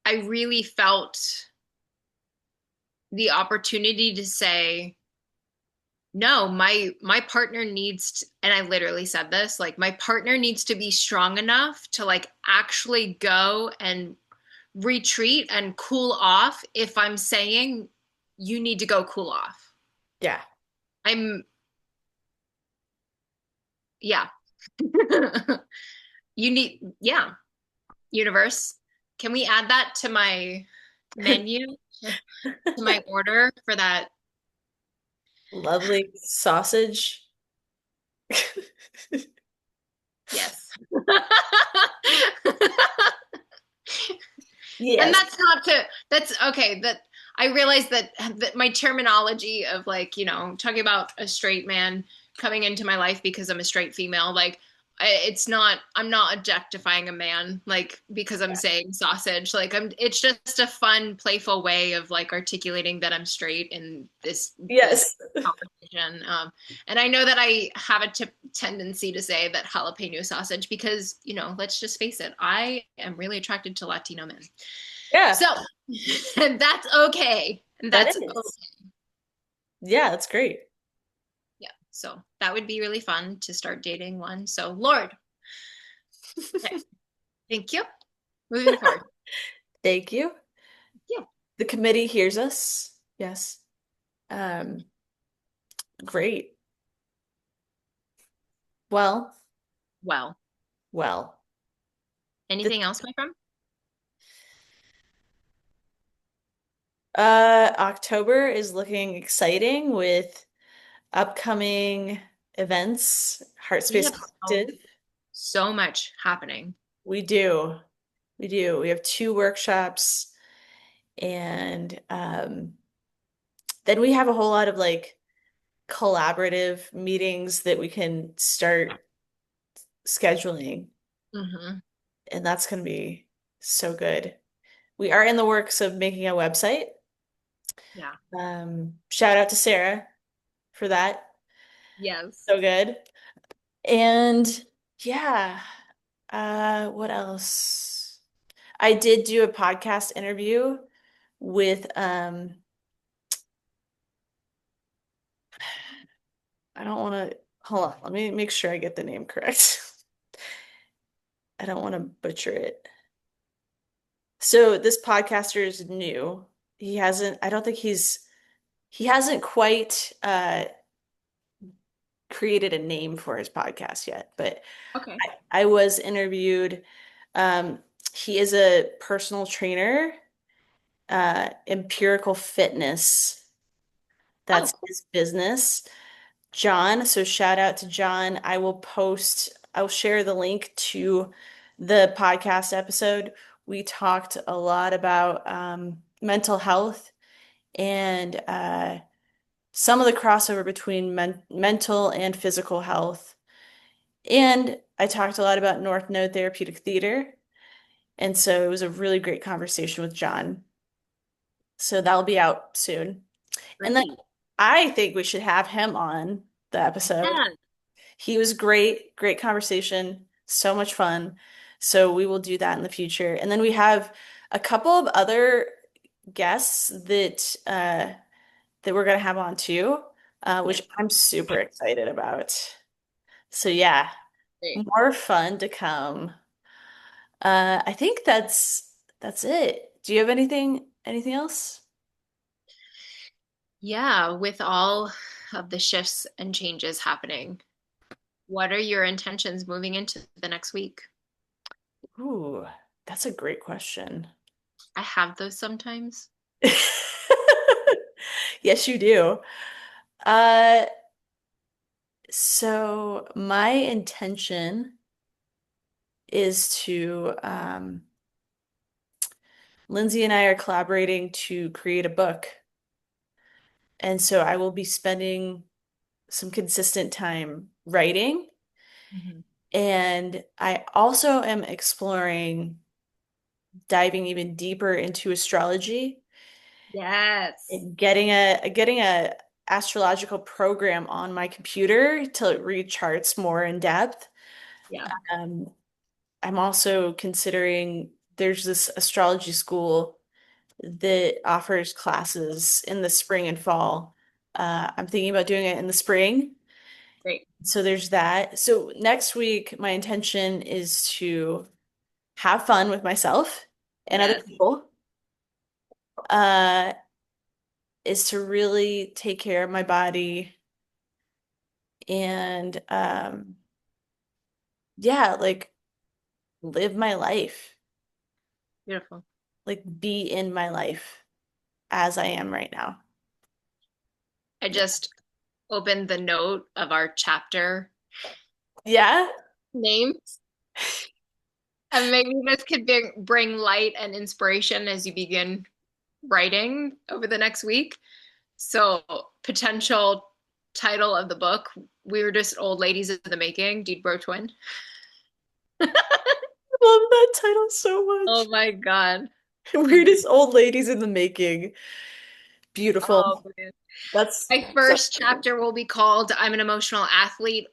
I really felt the opportunity to say, no, my partner needs to, and I literally said this, like my partner needs to be strong enough to like actually go and retreat and cool off if I'm saying you need to go cool off. Yeah. I'm yeah. You need yeah, universe. Can we add that to my menu, to my order for that? Lovely sausage. Yes. And Yes. that's not to, that's okay. That I realize that my terminology of like, talking about a straight man coming into my life because I'm a straight female, like it's not, I'm not objectifying a man like because I'm saying sausage. Like it's just a fun, playful way of like articulating that I'm straight in this Yes. conversation. And I know that I have a tendency to say that jalapeno sausage because, let's just face it, I am really attracted to Latino men. Yeah, So and that's okay. And that that's is. okay. Yeah, that's great. Yeah. So that would be really fun to start dating one. So Lord, okay, thank you. Moving forward. Thank you. Yeah. The committee hears us. Yes. Um, Great. Well, Well, well. The, anything else, my friend? October is looking exciting with upcoming events, Heart We Space have so, Collective. so much happening. We do. We do. We have two workshops and then we have a whole lot of like collaborative meetings that we can start scheduling, Hmm. and that's going to be so good. We are in the works of making a website. Yeah. Shout out to Sarah for that. Yes. So good. And yeah, what else? I did do a podcast interview with I don't want to hold on, let me make sure I get the name correct. I don't want to butcher it. So this podcaster is new. I don't think he hasn't quite created a name for his podcast yet, but Okay. I was interviewed. Um, he is a personal trainer, empirical fitness. Oh, That's cool. his business. John, so shout out to John. I'll share the link to the podcast episode. We talked a lot about mental health and some of the crossover between mental and physical health. And I talked a lot about North Node Therapeutic Theater. And so it was a really great conversation with John. So that'll be out soon. And then Great. I think we should have him on the episode. Yeah. He was great, great conversation, so much fun. So we will do that in the future. And then we have a couple of other guests that we're gonna have on too, which Yes. I'm super excited about. So yeah, Great. more fun to come. I think that's it. Do you have anything else? Yeah, with all of the shifts and changes happening, what are your intentions moving into the next week? Ooh, that's a great question. I have those sometimes. Yes, you do. Uh, so my intention is to Lindsay and I are collaborating to create a book. And so I will be spending some consistent time writing. Mhm. And I also am exploring diving even deeper into astrology Yes. and getting a astrological program on my computer till it read charts more in depth. Yeah. Um, I'm also considering there's this astrology school that offers classes in the spring and fall. I'm thinking about doing it in the spring. Great. So there's that. So next week, my intention is to have fun with myself and other Yes. people. Uh, is to really take care of my body and yeah, like live my life, Beautiful. like be in my life as I am right now. I just opened the note of our chapter Yeah. names, and maybe this could bring light and inspiration as you begin writing over the next week. So, potential title of the book: We Were Just Old Ladies in the Making, Deed Bro Twin. I love that title so Oh much. my God. Weirdest old ladies in the making. Beautiful. Oh man. That's My so first chapter will be called I'm an Emotional Athlete.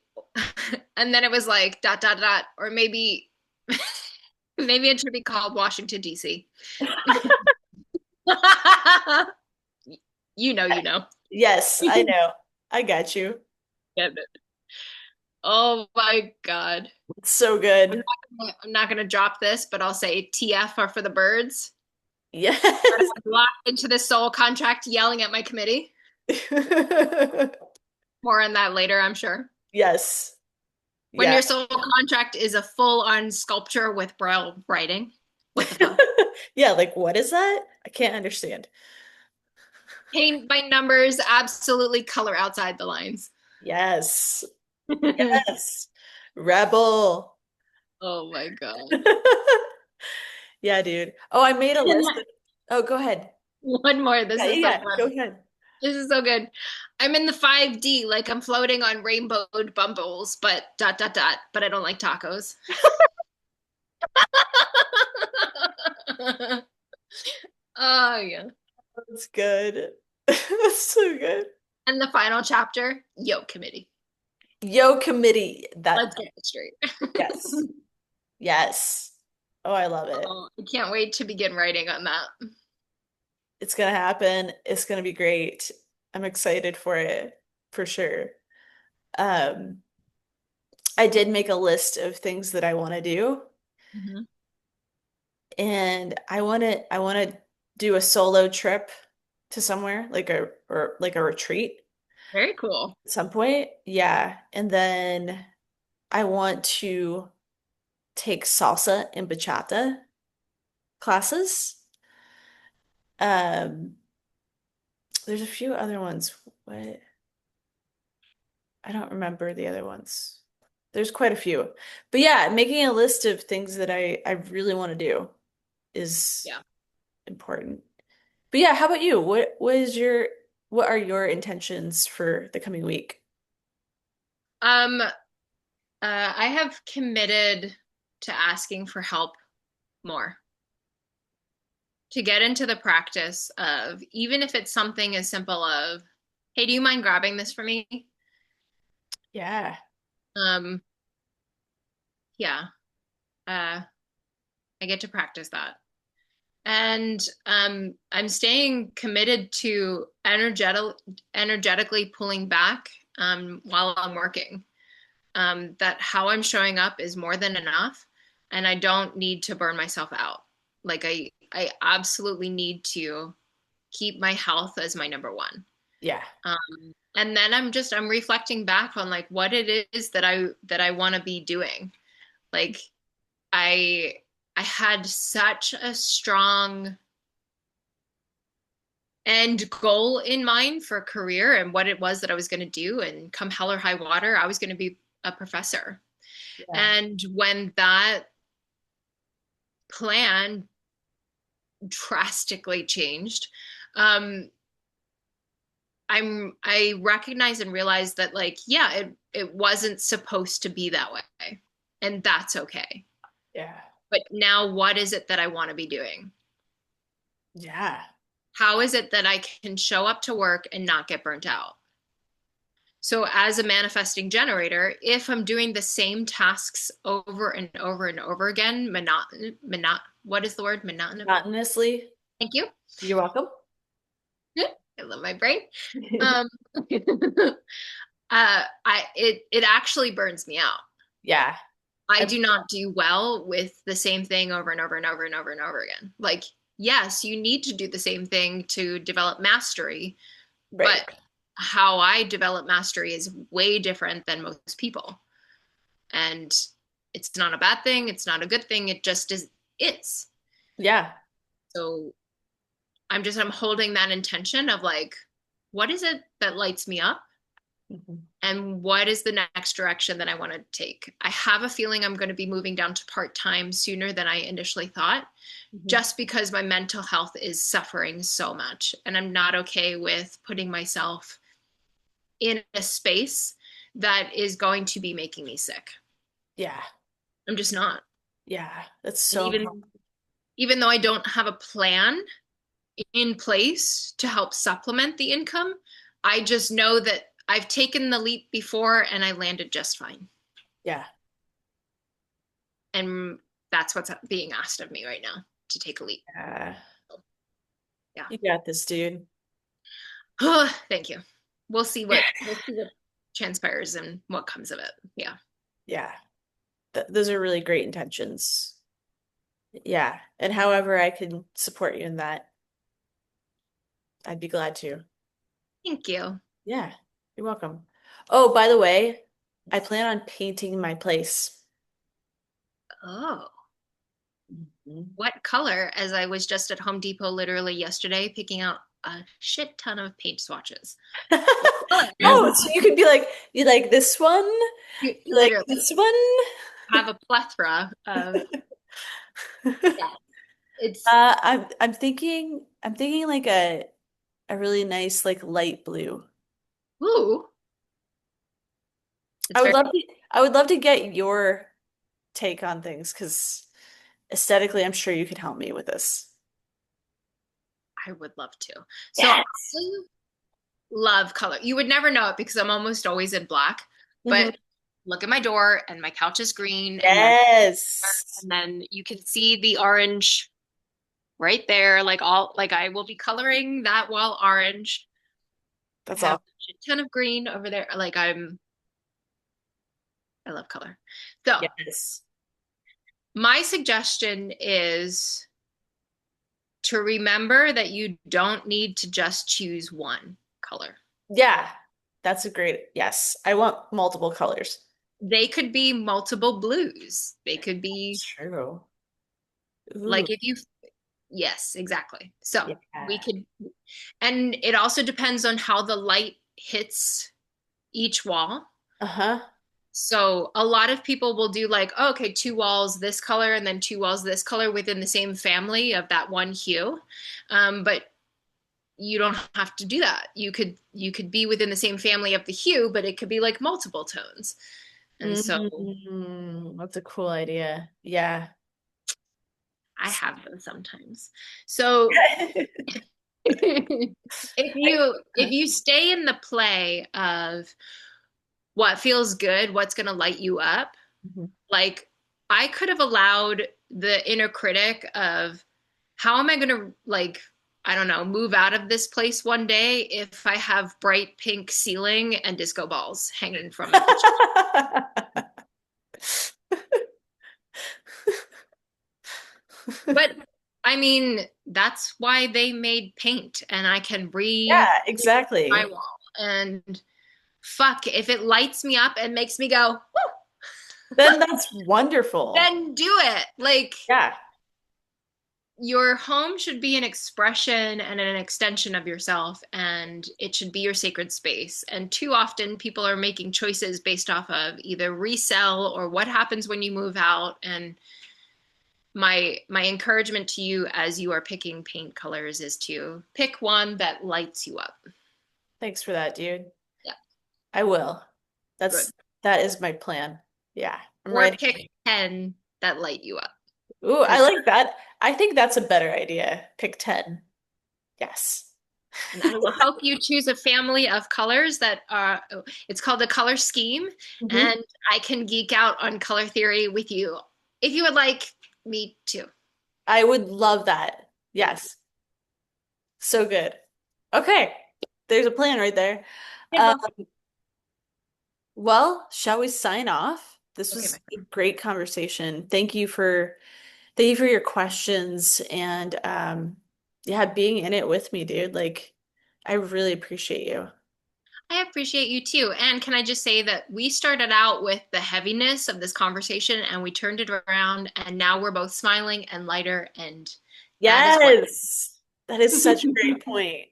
And then it was like dot dot dot, or maybe it should be called Washington, DC. You know. yes, I know. I got you. Get it. Oh my God. It's so good. I'm not gonna drop this, but I'll say TF are for the birds. But Yes. I'm locked into this soul contract yelling at my committee. More on that later, I'm sure. Yes. When Yeah. your soul contract is a full-on sculpture with braille writing. What the fuck? Yeah, like what is that? I can't understand. Paint by numbers, absolutely color outside the lines. Yes. Yes. Rebel. Oh my God. Yeah, dude. Oh, I made a list of, oh, go ahead. One more. This Yeah, yeah, is so yeah. Go fun. ahead. This is so good. I'm in the 5D, like I'm floating on rainbowed bumbles, but dot dot dot, but I don't like tacos. Oh yeah. That's good. That's so good. And the final chapter, Yo Committee. Yo, committee. That, Let's get it straight. yes. Yes. Oh, I love it. Oh, I can't wait to begin writing on that. It's gonna happen. It's gonna be great. I'm excited for it for sure. Um, I did make a list of things that I want to do, Mhm. and I want to do a solo trip to somewhere like a or like a retreat Very cool. at some point. Yeah, and then I want to take salsa and bachata classes. Um, there's a few other ones. What? I don't remember the other ones. There's quite a few. But yeah, making a list of things that I really want to do is Yeah. important. But yeah, how about you? What are your intentions for the coming week? I have committed to asking for help more, to get into the practice of, even if it's something as simple of Hey, do you mind grabbing this for me? Yeah. Um, yeah. Uh, I get to practice that. And I'm staying committed to energetically pulling back while I'm working. That how I'm showing up is more than enough, and I don't need to burn myself out. Like I absolutely need to keep my health as my number one. Yeah. And then I'm reflecting back on like what it is that I want to be doing. Like I I had such a strong end goal in mind for a career and what it was that I was going to do. And come hell or high water, I was going to be a professor. Yeah. And when that plan drastically changed, um, I recognize and realize that like, yeah, it wasn't supposed to be that way. And that's okay. Yeah. But now what is it that I want to be doing? Yeah. How is it that I can show up to work and not get burnt out? So, as a manifesting generator, if I'm doing the same tasks over and over and over again, what is the word? Monotonous. Monotonously. Thank you. You're welcome. I love my brain. Um, it actually burns me out. Yeah. I I- do not do well with the same thing over and over and over and over and over again. Like, yes, you need to do the same thing to develop mastery, Right. but how I develop mastery is way different than most people. And it's not a bad thing, it's not a good thing, it just is. Yeah. So I'm holding that intention of like, what is it that lights me up? Mhm. And what is the next direction that I want to take? I have a feeling I'm going to be moving down to part-time sooner than I initially thought, Mhm. just because my mental health is suffering so much. And I'm not okay with putting myself in a space that is going to be making me sick. Yeah. I'm just not. Yeah. That's And so important. even though I don't have a plan in place to help supplement the income, I just know that I've taken the leap before and I landed just fine. Yeah. And that's what's being asked of me right now, to take a leap. Yeah. So, yeah. You got this, dude. Thank you. We'll see what transpires and what comes of it. Yeah. Yeah. Those are really great intentions. Yeah. And however I can support you in that, I'd be glad to. Thank you. Yeah. You're welcome. Oh, by the way, I plan on painting my place. Oh, Mhm. what color? As I was just at Home Depot literally yesterday picking out a shit ton of paint swatches. What Oh, color? so you could be like, you like this one? You You like literally this one? have a plethora of, yeah, it's, I'm thinking like a really nice like light blue. ooh, it's I would very, love to I would love to get your take on things because aesthetically I'm sure you could help me with this. I would love to. So Yes. I love color. You would never know it because I'm almost always in black, Mhm. but look at my door and my couch is green Yes. and then you can see the orange right there. Like all like I will be coloring that wall orange. I That's have awesome. a ton of green over there. Like I love color. So Yes. my suggestion is to remember that you don't need to just choose one color. Yeah. That's a great, yes. I want multiple colors. They could be multiple blues. They could be That's true. Ooh, like if you, yes, exactly. So we yeah. could, and it also depends on how the light hits each wall. Uh-huh. So a lot of people will do like, oh, okay, two walls this color and then two walls this color within the same family of that one hue. But you don't have to do that. You could be within the same family of the hue, but it could be like multiple tones. And so That's a cool idea. Yeah. I have them sometimes. So If you stay in the play of what feels good, what's going to light you up, Mhm. like I could have allowed the inner critic of how am I going to like I don't know, move out of this place one day if I have bright pink ceiling and disco balls hanging from it. But I mean, that's why they made paint and I can re Yeah, exactly. drywall. And fuck, if it lights me up and makes me go, "Woo," Then that's wonderful. then do it. Like Yeah. your home should be an expression and an extension of yourself, and it should be your sacred space. And too often people are making choices based off of either resell or what happens when you move out. And my encouragement to you as you are picking paint colors is to pick one that lights you up. Thanks for that, dude. Yeah, I will. good. That is my plan. Yeah, I'm Or ready. pick 10 that light you up. Ooh, I Because like that. I think that's a better idea. Pick 10. Yes. and I will help you choose a family of colors that are, it's called a color scheme. Hmm. And I can geek out on color theory with you if you would like me to. I would love that. Yes. So good. Okay. There's a plan right there. Uh, Beautiful. well, shall we sign off? This Okay, my was a friend. great conversation. Thank you for your questions and yeah, being in it with me, dude. Like I really appreciate you. I appreciate you too. And can I just say that we started out with the heaviness of this conversation and we turned it around and now we're both smiling and lighter and that is what. Yes. That is such a great point.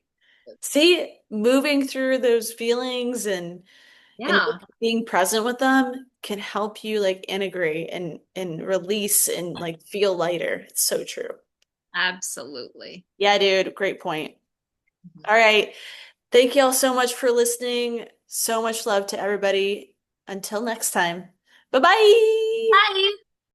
See, moving through those feelings and Yeah, being present with them can help you like integrate and release and like feel lighter. It's so true. absolutely. Yeah, dude, great point. All right. Thank you all so much for listening. So much love to everybody. Until next time. Bye-bye. Bye.